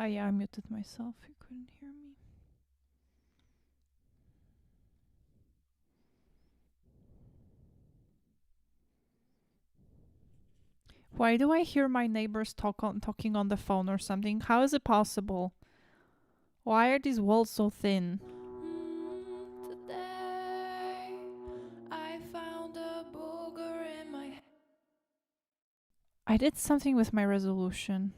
Ah, yeah, I muted myself. You couldn't hear me. Why do I hear my neighbors talking on the phone or something? How is it possible? Why are these walls so thin? Today I found a booger in my head. I did something with my resolution.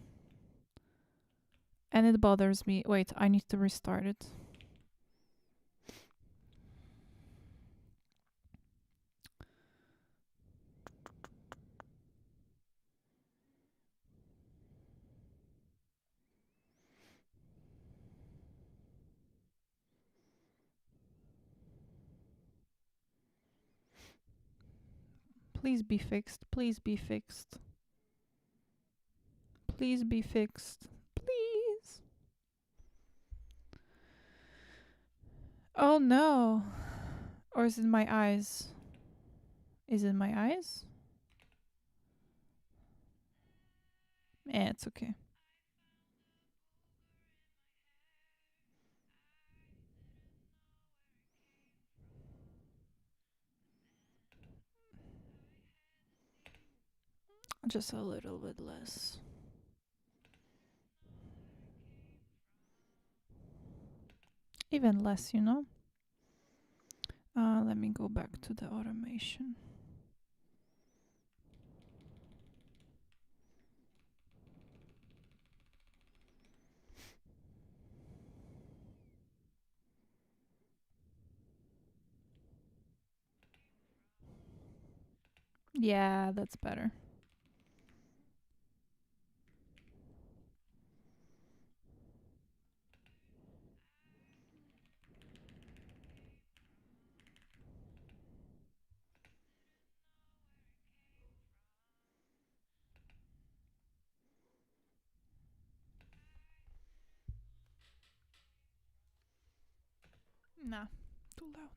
And it bothers me. Wait, I need to restart it. Please be fixed. Please be fixed. Please be fixed. Please. Oh no. Or is it my eyes? Is it my eyes? It's okay. Just a little bit less. Even less, you know? Let me go back to the automation. Yeah, that's better. Nah, too loud.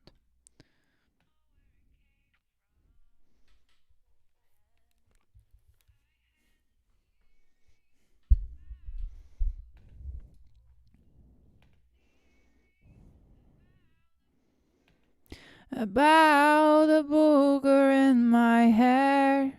About the booger in my hair.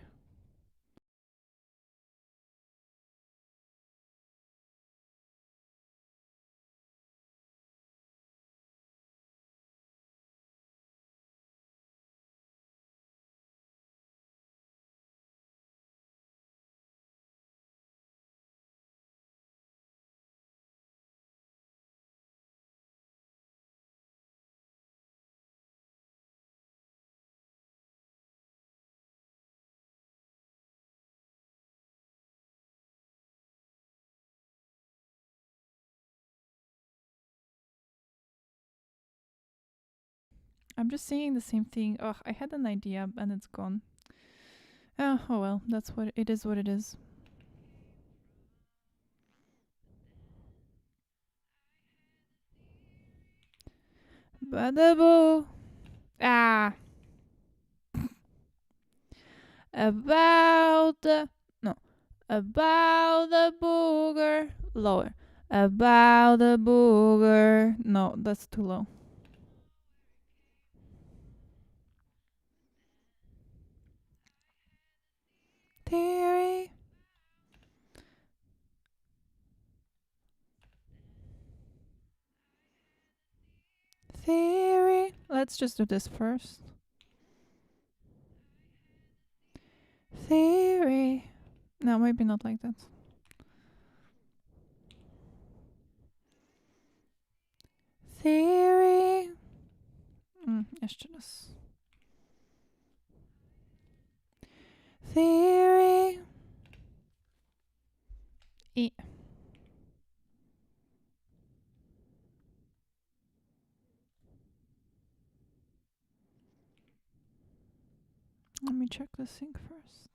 I'm just saying the same thing. Ugh, I had an idea and it's gone. Oh well, that's what it is. What it is. Badaboo. Ah. About the no. About the booger. Lower. About the booger. No, that's too low. Theory. Theory. Let's just do this first. Theory. No, maybe not like that. Theory. Jeszcze raz. Theory. I. Let me check the sync first.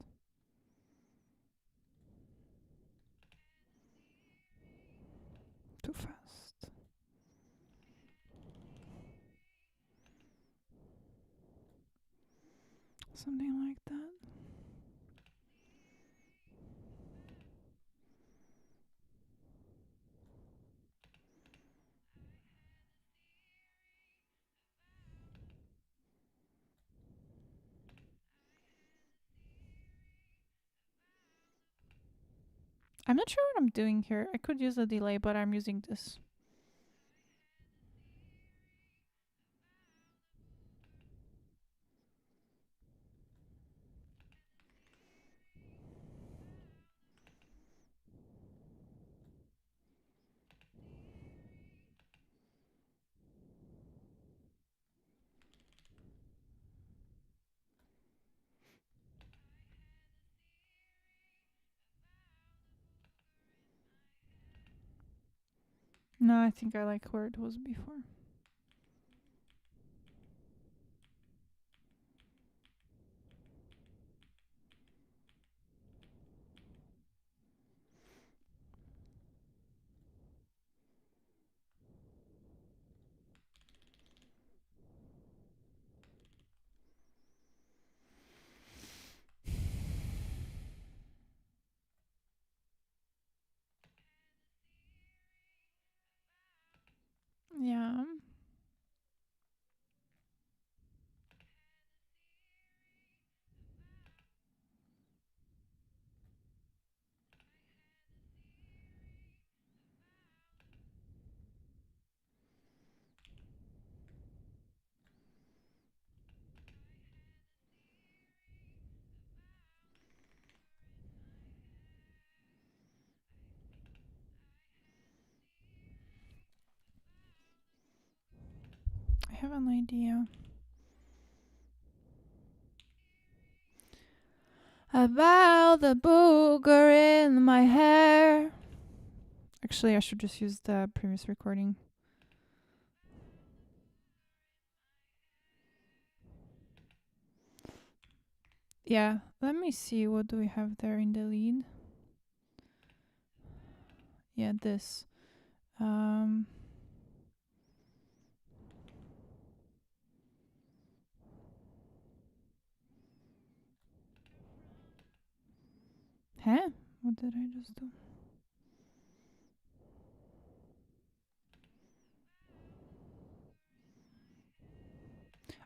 Too fast. Something like that. I'm not sure what I'm doing here. I could use a delay, but I'm using this. No, I think I like where it was before. have an idea. About the booger in my hair. Actually, I should just use the previous recording. Yeah, let me see. What do we have there in the lead? Yeah, this. Huh? What did I just do?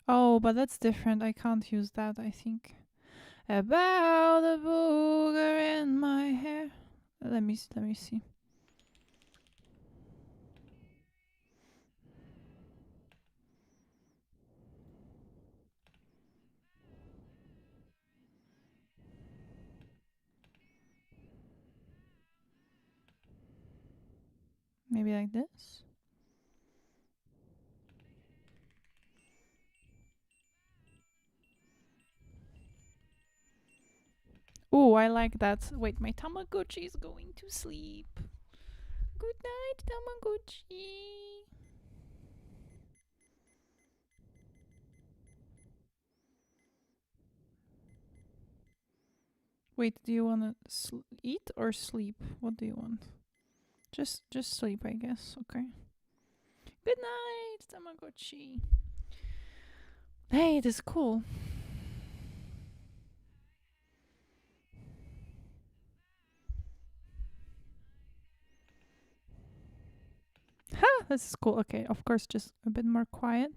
Oh, but that's different. I can't use that, I think. About the booger in my hair. Let me see. Maybe like this. Oh, I like that. Wait, my Tamagotchi is going to sleep. Good night, Tamagotchi. Wait, do you want to eat or sleep? What do you want? Just sleep, I guess. Okay. Good night, Tamagotchi. Hey, it is cool. Ha! This is cool. Okay, of course, just a bit more quiet.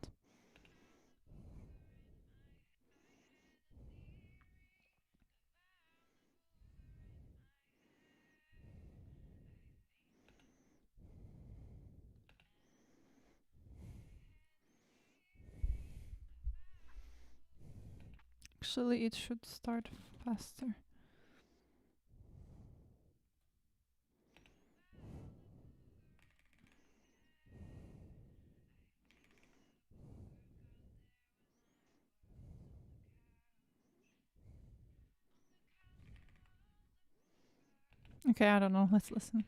Actually, it should start faster. Okay, I don't know. Let's listen.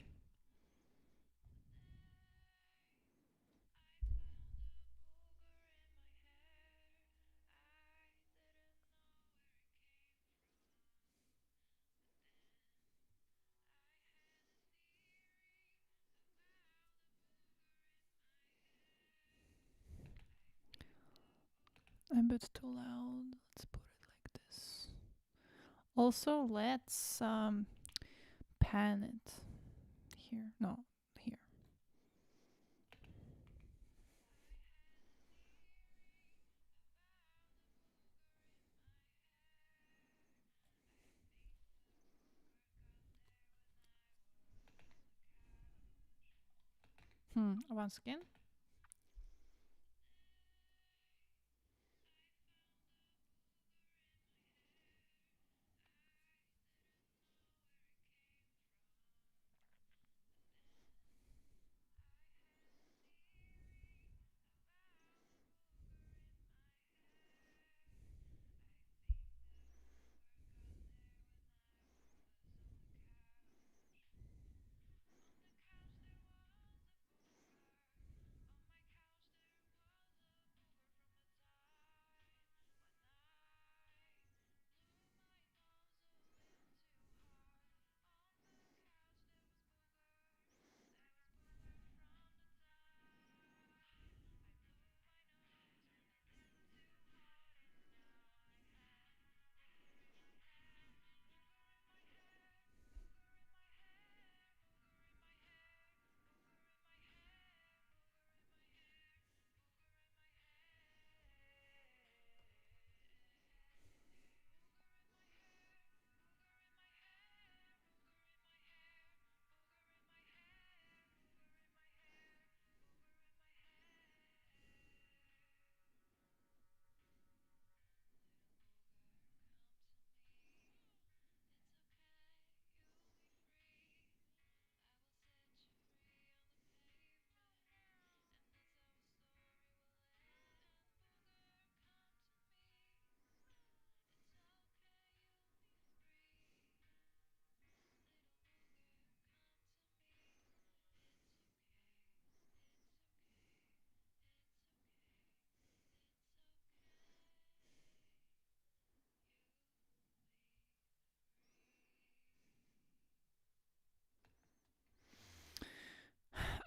A bit too loud. Let's put it like this. Also, let's pan it here. No, here. Once again.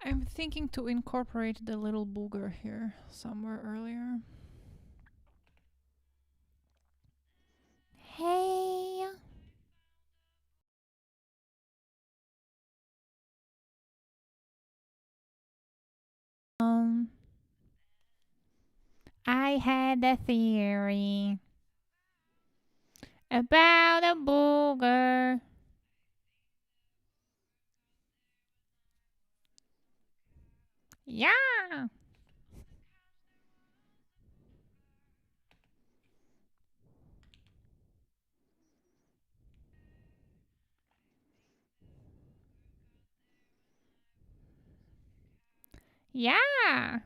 I'm thinking to incorporate the little booger here somewhere earlier. Hey. Um, I had a theory about a booger. Yeah. Yeah.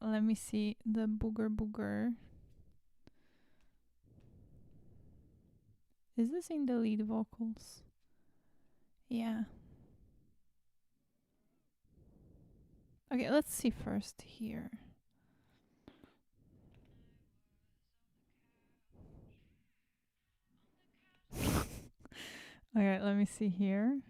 Let me see the booger. Is this in the lead vocals? Yeah. Okay, let's see first here. Okay, let me see here.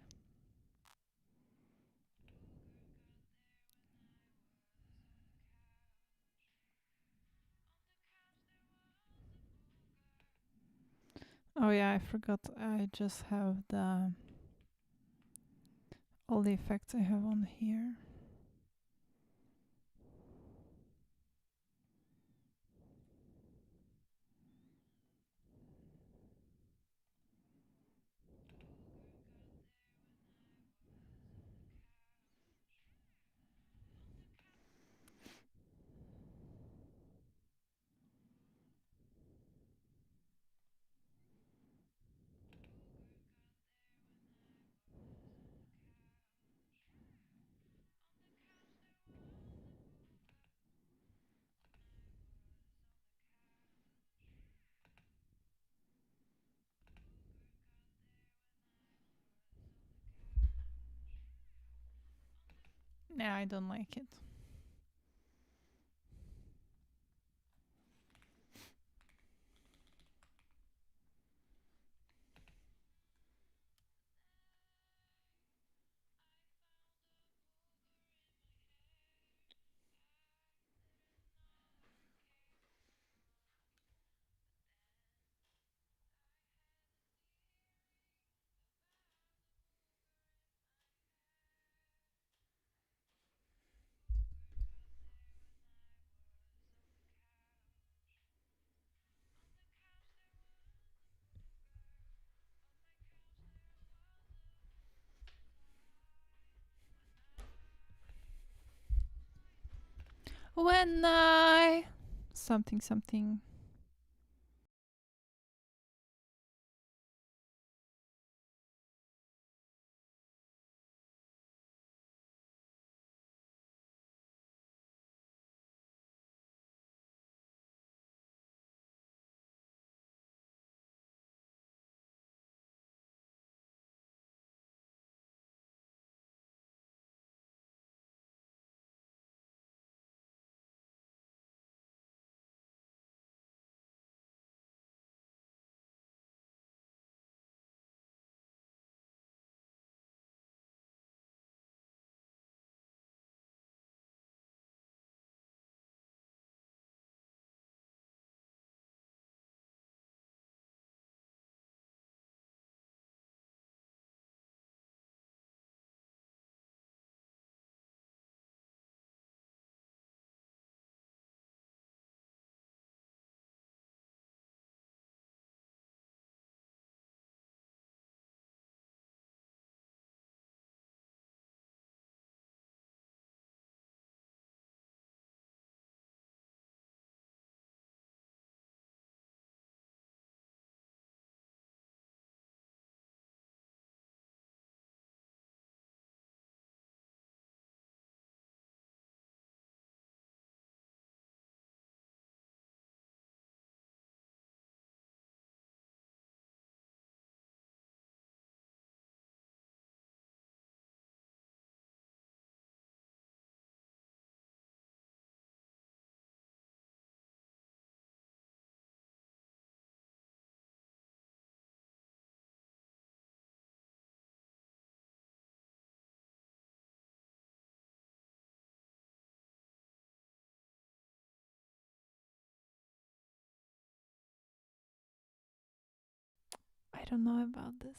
Oh yeah, I forgot. I just have the all the effects I have on here. Nah, I don't like it. When I something. don't know about this.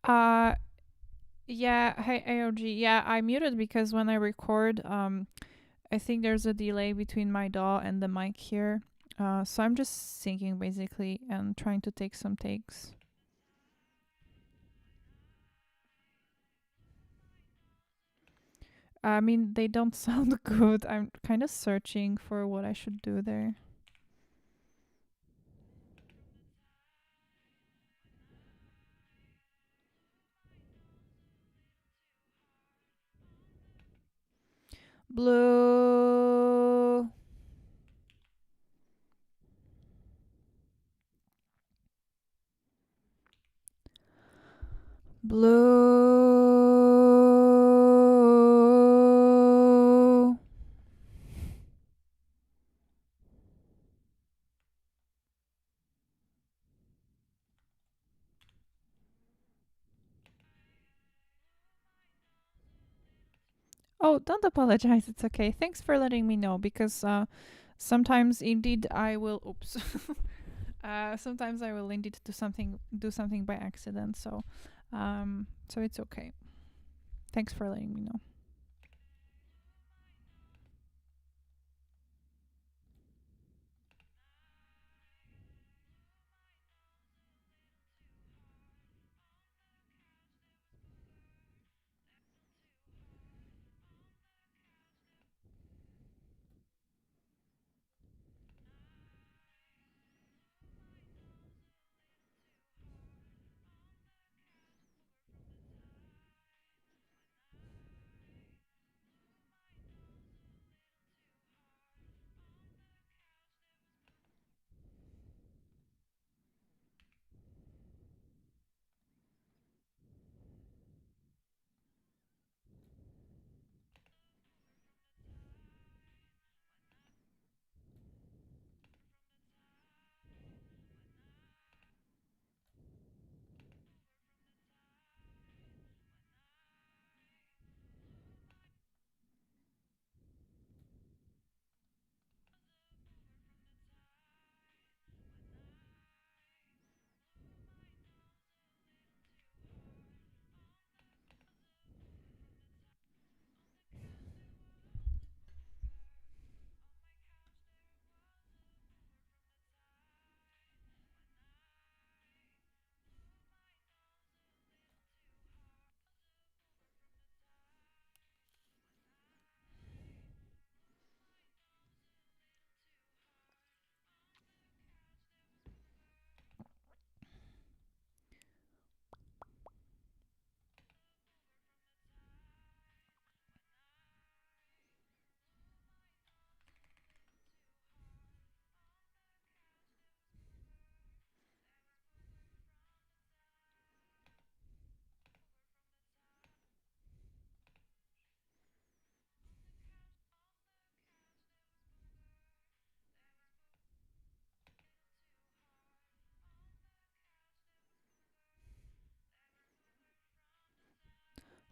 Uh, yeah, hi AOG. Yeah, I muted because when I record, I think there's a delay between my DAW and the mic here. So I'm just singing basically and trying to take some takes. I mean, they don't sound good. I'm kind of searching for what I should do there. Blue. Blue. Oh, don't apologize. It's okay. Thanks for letting me know because sometimes indeed I will. Oops. Sometimes I will indeed do something by accident. So it's okay. Thanks for letting me know.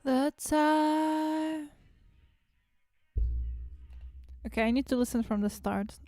The time. Okay, I need to listen from the start.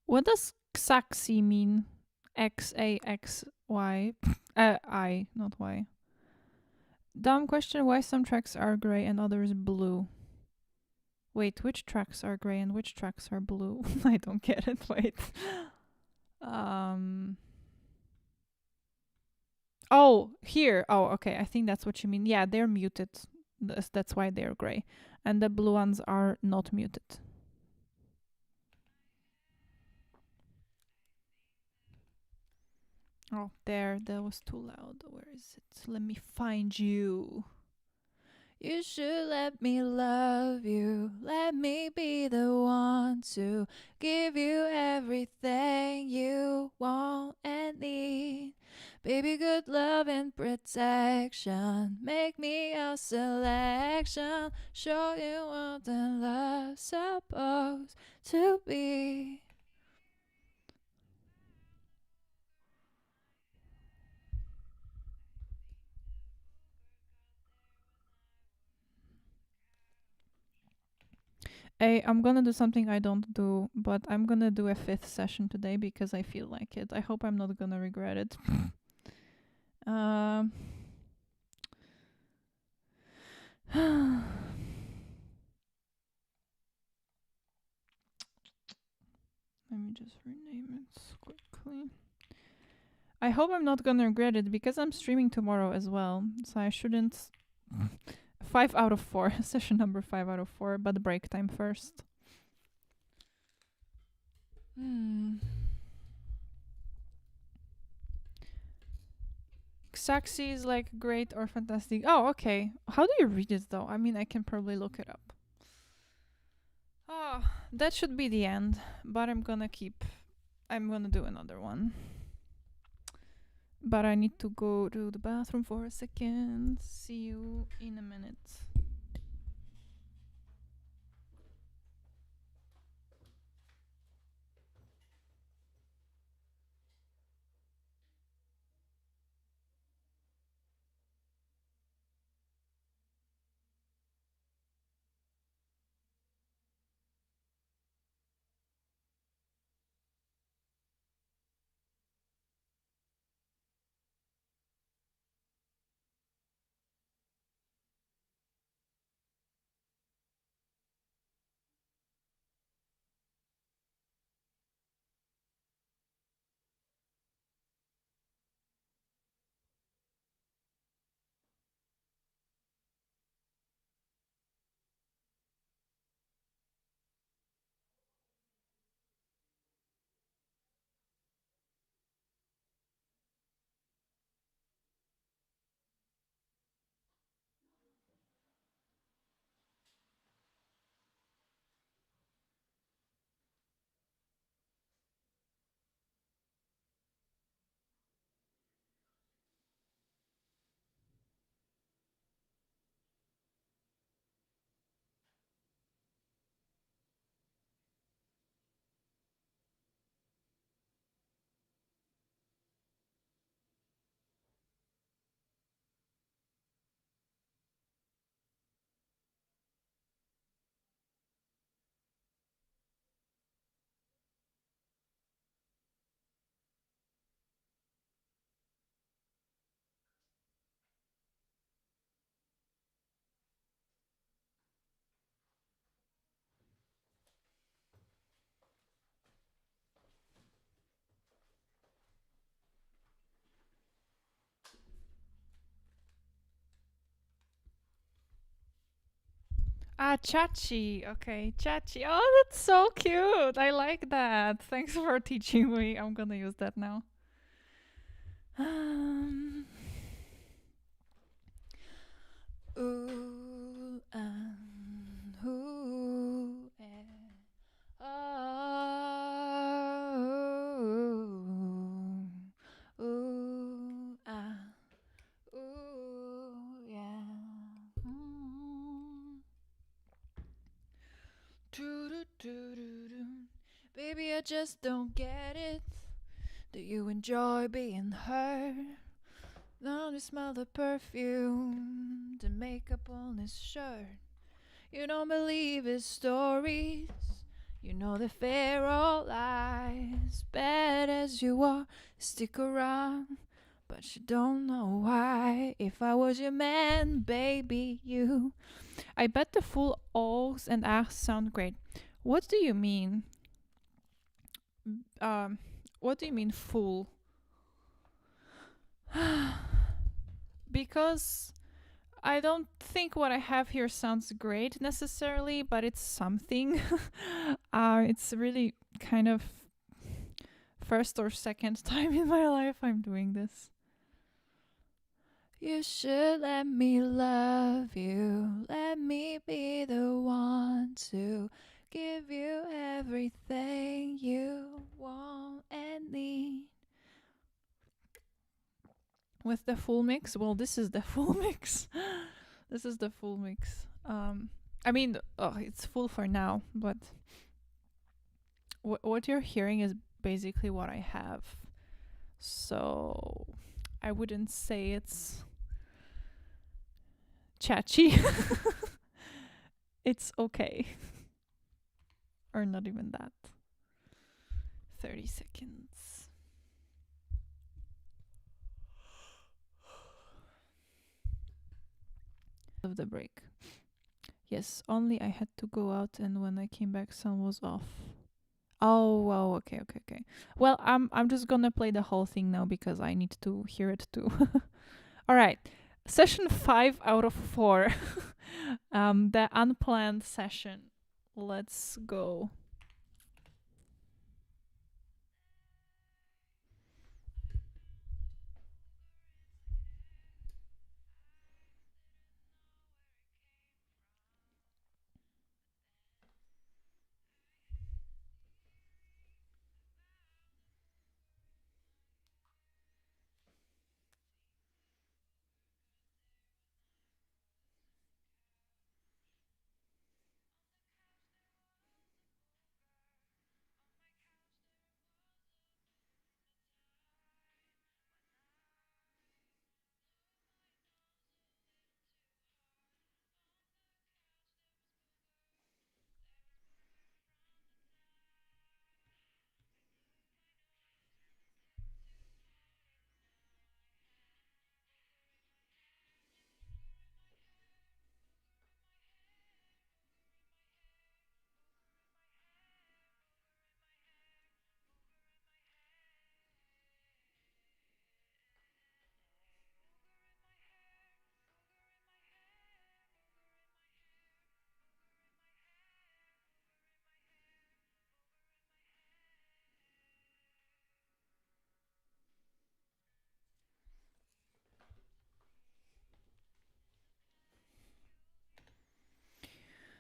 What does Xaxy mean? XAXY. I, not Y. Dumb question, why some tracks are grey and others blue? Wait, which tracks are grey and which tracks are blue? I don't get it. Wait. Um. Oh, here. Oh, okay. I think that's what you mean. Yeah, they're muted. That's why they're grey. And the blue ones are not muted. Oh, there. That was too loud. Where is it? Let me find you. You should let me love you. Let me be the one to give you everything you want and need. Baby, good love and protection. Make me a selection. Show you what the love's supposed to be. Hey, I'm gonna do something I don't do, but I'm gonna do a fifth session today because I feel like it. I hope I'm not gonna regret it. um. Let me just rename it quickly. I hope I'm not gonna regret it because I'm streaming tomorrow as well, so I shouldn't. 5 out of 4, session number 5 out of 4, but break time first. Hmm. Saxy is like great or fantastic. Oh, okay. How do you read it though? I mean, I can probably look it up. Oh, that should be the end, but I'm gonna keep. I'm gonna do another one. But I need to go to the bathroom for a second. See you in a minute. Ah, Chachi. Okay, Chachi. Oh, that's so cute. I like that. Thanks for teaching me. I'm gonna use that now. Um, ooh, ooh, oh, ooh, ooh, yeah. Mm. Doo-doo-doo-doo-doo. Baby, I just don't get it. Do you enjoy being hurt? Don't you smell the perfume, the makeup on his shirt? You don't believe his stories. You know the fair all lies. Bad as you are, stick around. But you don't know why. If I was your man, baby, you. I bet the full O's and R's sound great. What do you mean? Um, what do you mean full? Because I don't think what I have here sounds great necessarily, but it's something. It's really kind of first or second time in my life I'm doing this. You should let me love you. Let me be the one to give you everything you want and need. With the full mix? Well, this is the full mix. This is the full mix. I mean, it's full for now, but what you're hearing is basically what I have. So I wouldn't say it's chachi. It's okay. Or not even that. 30 seconds. Of the break. Yes, only I had to go out, and when I came back, sun was off. Oh, wow. Okay, okay, okay. Well, I'm just gonna play the whole thing now because I need to hear it too. All right, session 5 out of 4. The unplanned session. Let's go.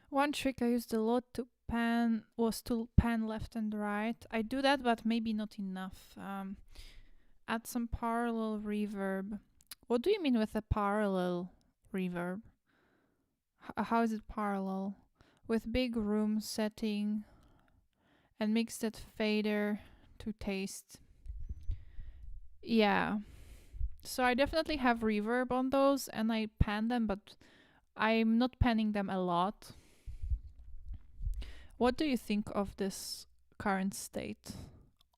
One trick I used a lot to pan was to pan left and right. I do that, but maybe not enough. Add some parallel reverb. What do you mean with a parallel reverb? How is it parallel? With big room setting and mix that fader to taste. Yeah. So I definitely have reverb on those and I pan them, but I'm not panning them a lot. What do you think of this current state?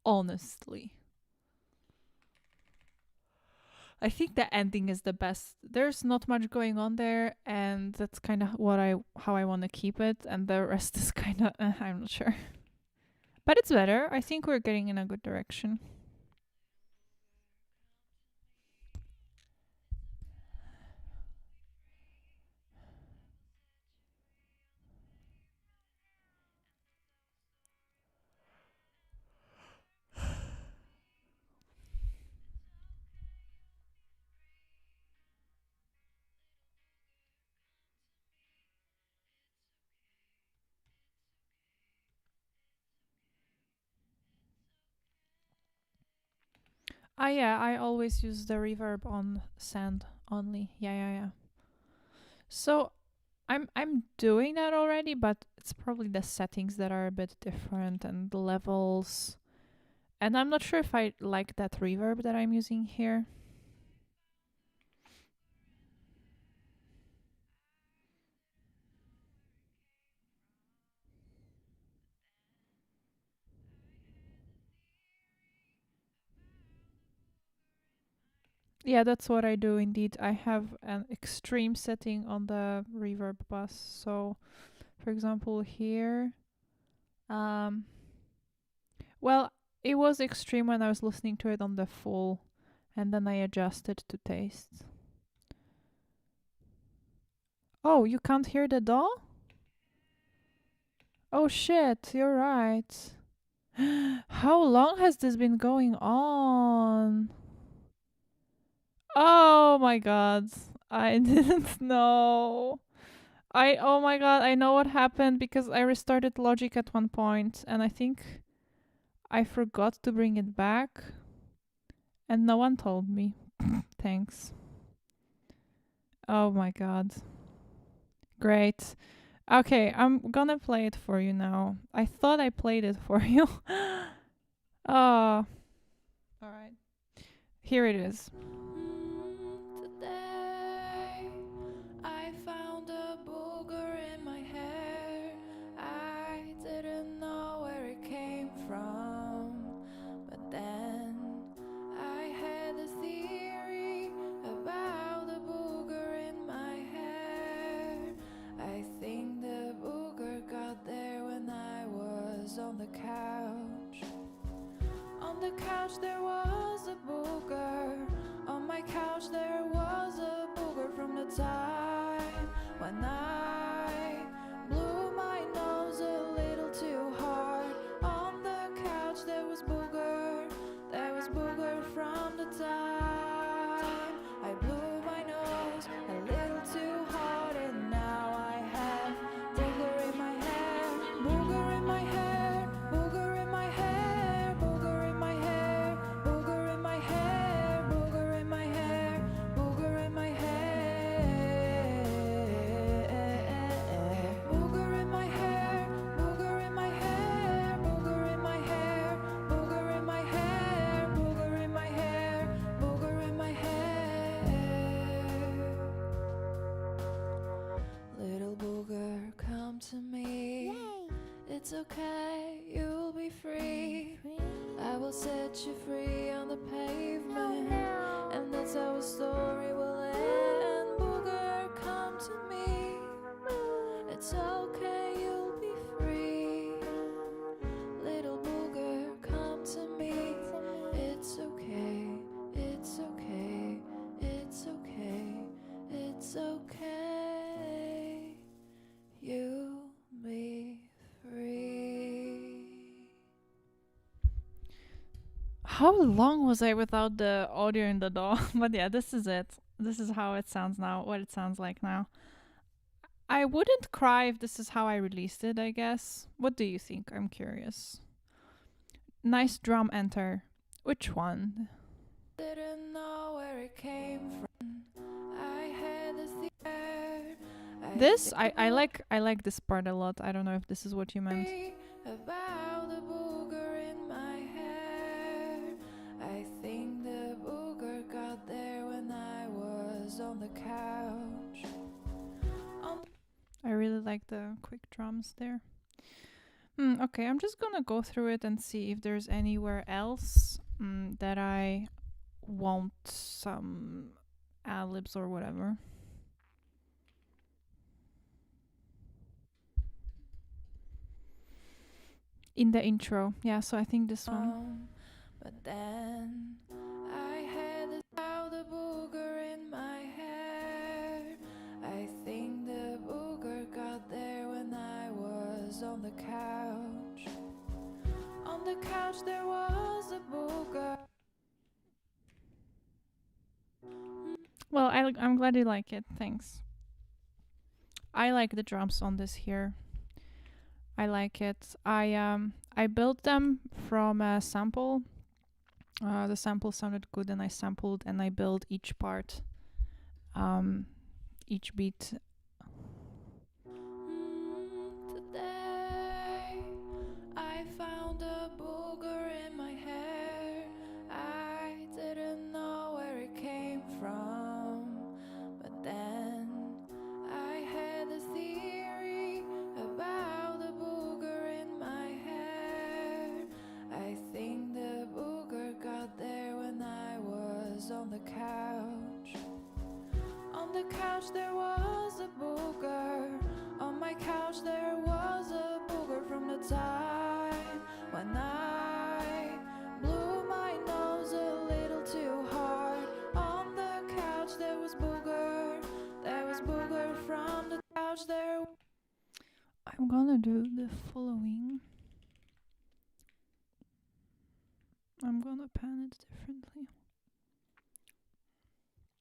Honestly. I think the ending is the best. There's not much going on there, and that's kind of how I want to keep it. And the rest is kind of I'm not sure, but it's better. I think we're getting in a good direction. Yeah, I always use the reverb on send only. Yeah. So I'm doing that already, but it's probably the settings that are a bit different and the levels. And I'm not sure if I like that reverb that I'm using here. Yeah, that's what I do indeed. I have an extreme setting on the reverb bus. So, for example, here, um, well, it was extreme when I was listening to it on the full, and then I adjusted to taste. Oh, you can't hear the DAW? Oh shit, you're right. How long has this been going on? Oh my god. I didn't know. Oh my god, I know what happened because I restarted Logic at one point and I think I forgot to bring it back and no one told me. Thanks. Oh my god. Great. Okay, I'm gonna play it for you now. I thought I played it for you. Oh, alright. Here it is. Today I found a booger in my hair. I didn't know where it came from, but then I had a theory about the booger in my hair. I think the booger got there when I was on the couch. On the couch there was a booger. On my couch there was a booger from the time when I blew my nose a little too hard. On the couch there was booger. There was booger from the time I blew my nose a little too hard. And now I have booger in my hair, booger in my hair, booger in my hair, booger in my hair, booger in my hair, booger in my hair, booger in my hair, booger in my hair, booger in my hair, booger in my hair, booger in my hair, booger in my hair, booger in my hair. Little booger, come to me. It's okay, you'll be free. I will set you free on the pavement, and that's how a story will end. Booger, come to me. It's okay, you'll be free. Little booger, come to me. It's okay, it's okay, it's okay, it's okay. You'll be free. How long was I without the audio in the DAW? But yeah, this is it. This is how it sounds now, what it sounds like now. I wouldn't cry if this is how I released it, I guess. What do you think? I'm curious. Nice drum enter. Which one? Didn't know where it came from. I had a theory. This I like this part a lot. I don't know if this is what you meant. About the booger in my hair. I think the booger got there when I was on the couch. I really like the quick drums there. Okay, I'm just gonna go through it and see if there's anywhere else that I want some ad-libs or whatever. In the intro. Yeah, so I think this one. But then I had the booger in my hair. I think the booger got there when I was on the couch. On the couch there was a booger. Well, I'm glad you like it. Thanks. I like the drums on this here. I like it. I built them from a sample The sample sounded good, and I sampled and I built each part, um, each beat. Today I found a booger in my hair. I didn't know where it came from, but then I had a theory about the booger in my hair. I think the booger got there when I was on the couch. On the couch there was a booger. On my couch there was a booger from the time when I blew my nose a little too hard. On the couch there was booger. There was booger from the couch there. I'm gonna do the following. I'm gonna pan it differently.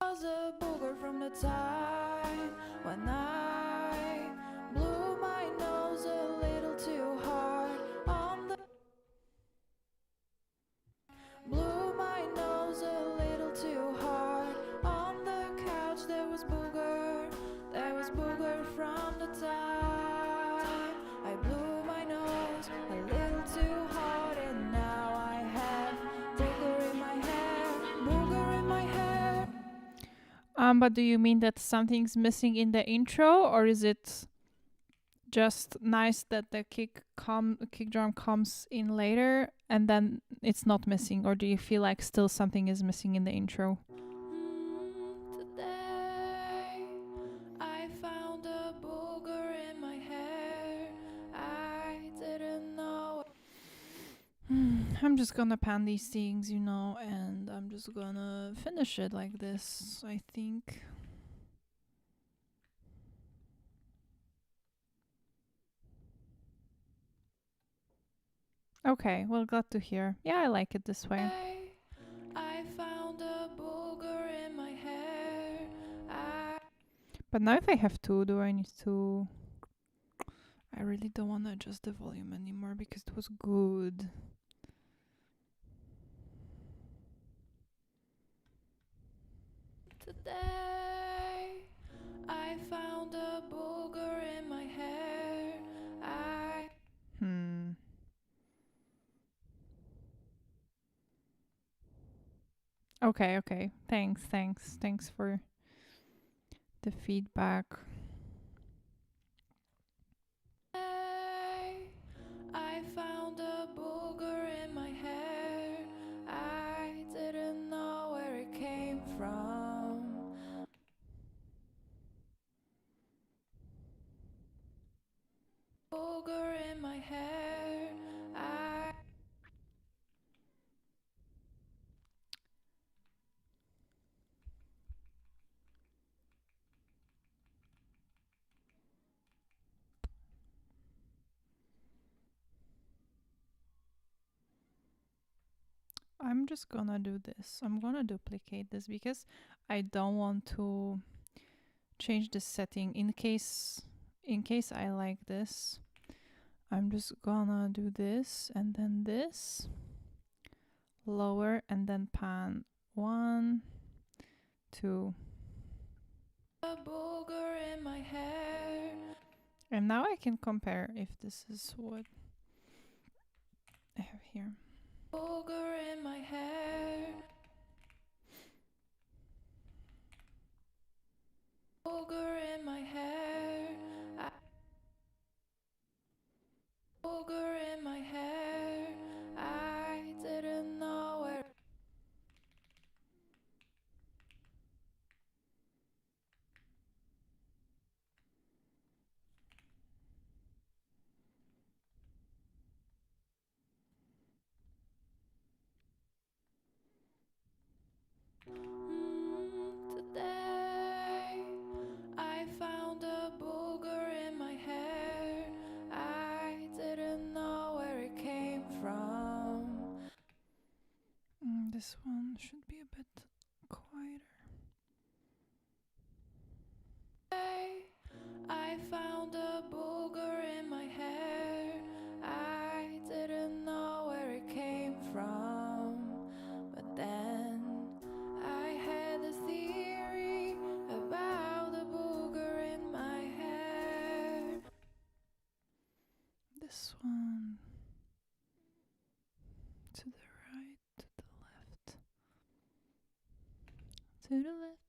Was a booger from the time when I blew my nose a little too hard. On the blew my nose a little too hard. On the couch there was booger. There was booger from the time I blew my nose a little too hard, and now I have booger in my hair. Booger in my hair. But do you mean that something's missing in the intro, or is it just nice that the kick drum comes in later and then it's not missing, or do you feel like still something is missing in the intro? Today I found a booger in my hair. I didn't know. I'm just gonna pan these things, and I'm just gonna finish it like this, I think. Okay, well, glad to hear. Yeah, I like it this way. I found a booger in my hair. But now if I have to, do I need to... I really don't want to adjust the volume anymore because it was good. Today I found a booger in my hair. Okay. Thanks for the feedback. I found a booger in my hair. I didn't know where it came from. Booger in my hair. I'm just gonna do this. I'm gonna duplicate this because I don't want to change the setting in case I like this. I'm just gonna do this and then this, lower, and then pan 1, 2. A booger in my hair. And now I can compare if this is what I have here. Booger in my hair. Booger in my hair. Booger in my hair. I didn't know where.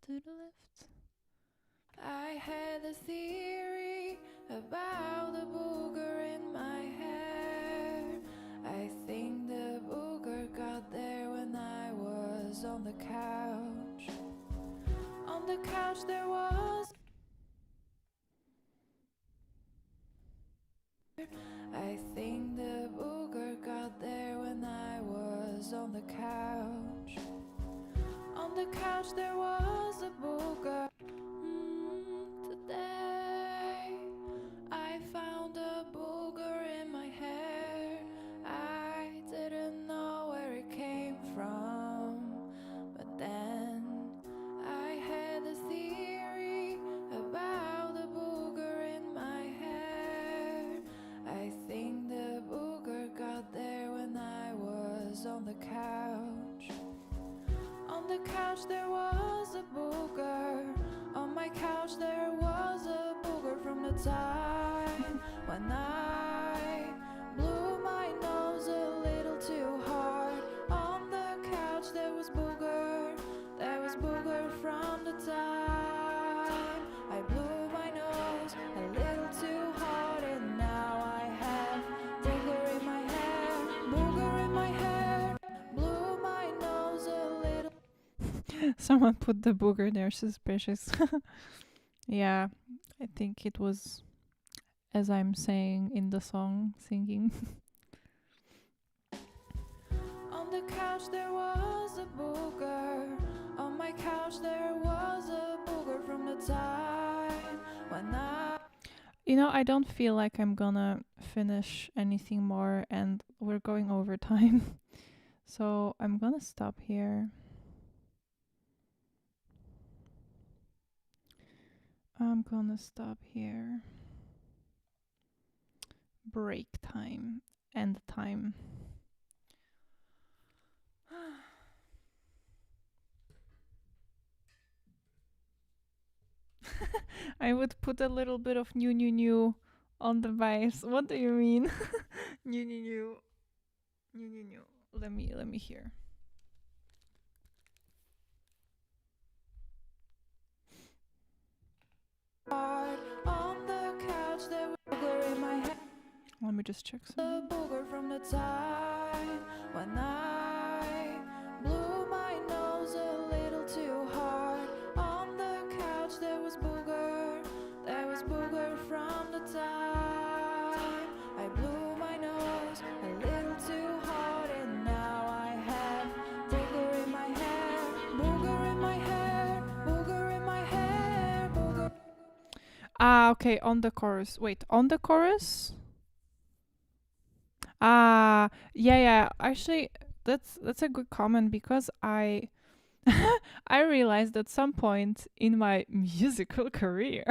to the left. I had a theory about the booger in my hair. I think the booger got there when I was on the couch. On the couch there was. I think the booger got there when I was on the couch. On the couch there was a booger. Today I found a booger in my hair. I didn't know where it came from, but then I had a theory about the booger in my hair. I think the booger got there when I was on the couch. On the couch there was a booger. On my couch there was a booger from the time when I blew my nose a little too hard. On the couch there was booger. There was booger from the time I blew my nose a little too hard. And now I have booger in my hair, booger in my hair. Blew my nose a little. Someone put the booger there, suspicious. Yeah, I think it was as I'm saying in the song, singing. On the couch there was a booger. On my couch there was a booger from the time when I. You know, I don't feel like I'm gonna finish anything more, and we're going over time. So I'm gonna stop here. I'm gonna stop here. Break time. End time. I would put a little bit of new on the bass. What do you mean? New. Let me hear. On the couch there was a booger in my head. Let me just check The some. booger from the time when I blew my nose a little too hard. On the couch there was booger. There was booger from the time I blew my nose a little too hard. And now I have booger in my hair, booger in my hair, booger in my hair, booger. Ah, okay, on the chorus. Wait, on the chorus? Ah, yeah. Actually, that's a good comment because I I realized at some point in my musical career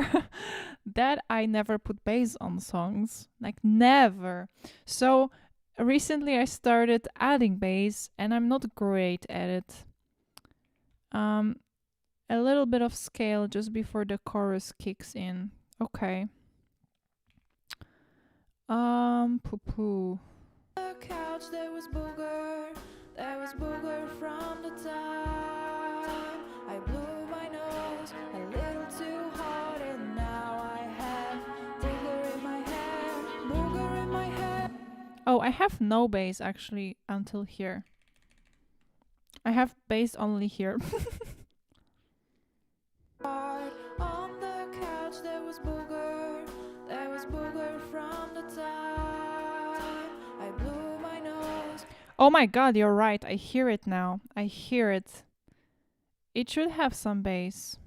that I never put bass on songs. Like never. So recently I started adding bass and I'm not great at it. A little bit of scale just before the chorus kicks in. Okay. Poo poo. The couch there was booger. There was booger from the time I blew my nose a little too hard. And now I have booger in my hair, booger in my hair. Oh, I have no bass actually until here. I have bass only here. On the couch there was booger. There was booger from the time I blew my nose. Oh my god, you're right. I hear it now. I hear it. It should have some bass.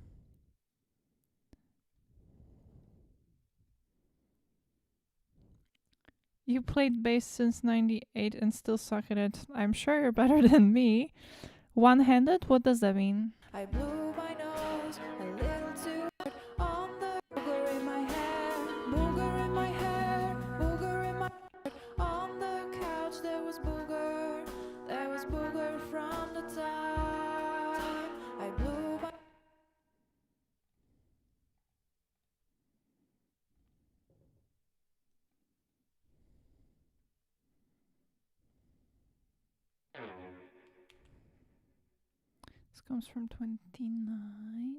You played bass since 98 and still suck at it. I'm sure you're better than me. One-handed? What does that mean? I blew my nose a little too hard. On the booger in my hair, booger in my hair, booger in my heart. On the couch there was booger. There was booger from the time I blew my. It's comes from 29.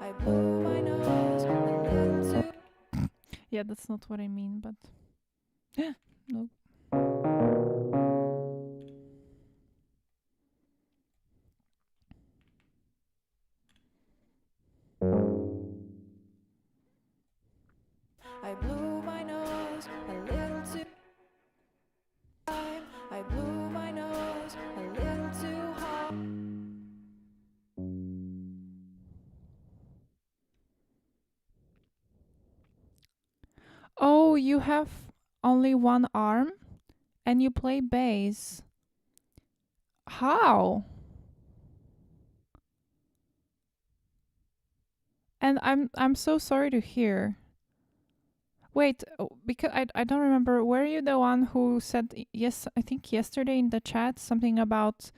I blew my nose a little too. Yeah, that's not what I mean, but no. I blew my nose a little too. I blew my nose a little too hard. Oh, you have only one arm and you play bass. How? And I'm so sorry to hear. Wait, because I don't remember. Were you the one who said yes? I think yesterday in the chat something about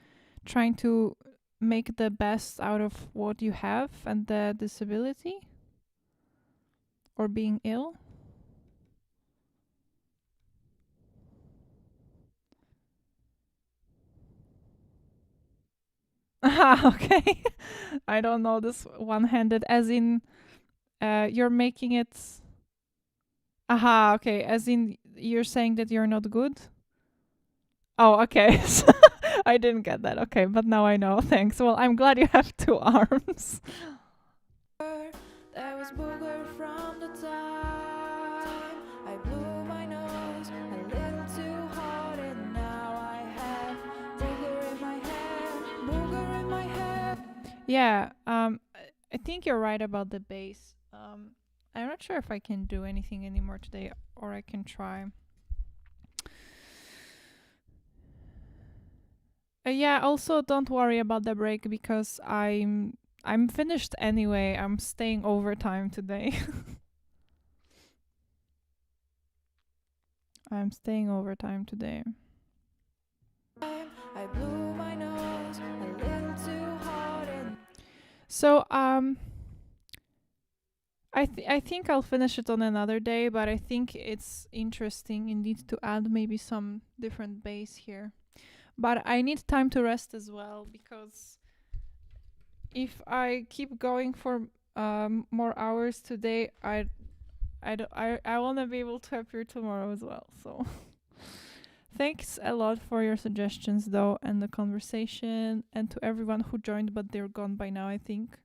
trying to make the best out of what you have and the disability or being ill. Ah, okay. I don't know this one-handed, as in, you're making it. Aha, okay. As in, you're saying that you're not good. Oh, okay. I didn't get that. Okay, but now I know. Thanks. Well, I'm glad you have two arms. There was booger from the time I blew my nose a little too hard, and now I have booger in my hair, booger in my hair. Yeah. I think you're right about the bass. I'm not sure if I can do anything anymore today, or I can try. Yeah. Also, don't worry about the break because I'm finished anyway. I'm staying overtime today. I'm staying overtime today. I blew my nose a little too hard, and So I think I'll finish it on another day, but I think it's interesting indeed to add maybe some different bass here. But I need time to rest as well because if I keep going for more hours today, I wanna be able to appear tomorrow as well. So thanks a lot for your suggestions though and the conversation, and to everyone who joined but they're gone by now. I think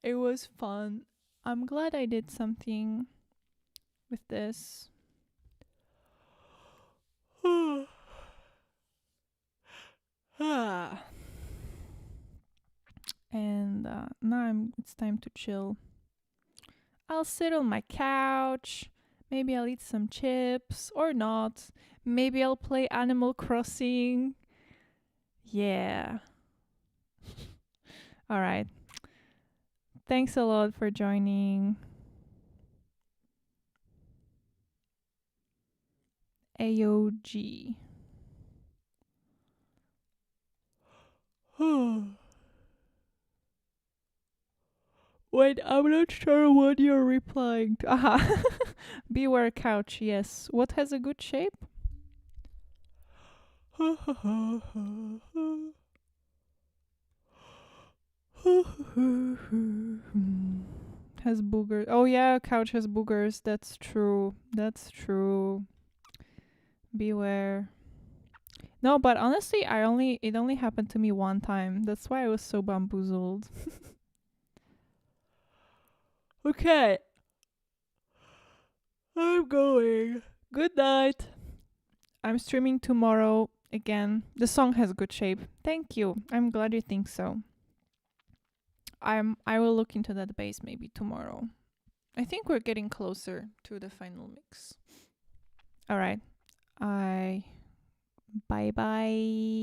it was fun. I'm glad I did something with this. And now it's time to chill. I'll sit on my couch. Maybe I'll eat some chips or not. Maybe I'll play Animal Crossing. Yeah. All right. Thanks a lot for joining. AOG. Wait, I'm not sure what you're replying to. Aha. Beware couch, yes. What has a good shape? Has boogers. Oh yeah, couch has boogers. That's true. That's true. Beware. No, but honestly, it only happened to me one time. That's why I was so bamboozled. Okay, I'm going. Good night. I'm streaming tomorrow again. The song has good shape. Thank you. I'm glad you think so. I will look into that bass maybe tomorrow. I think we're getting closer to the final mix. All right. I bye bye.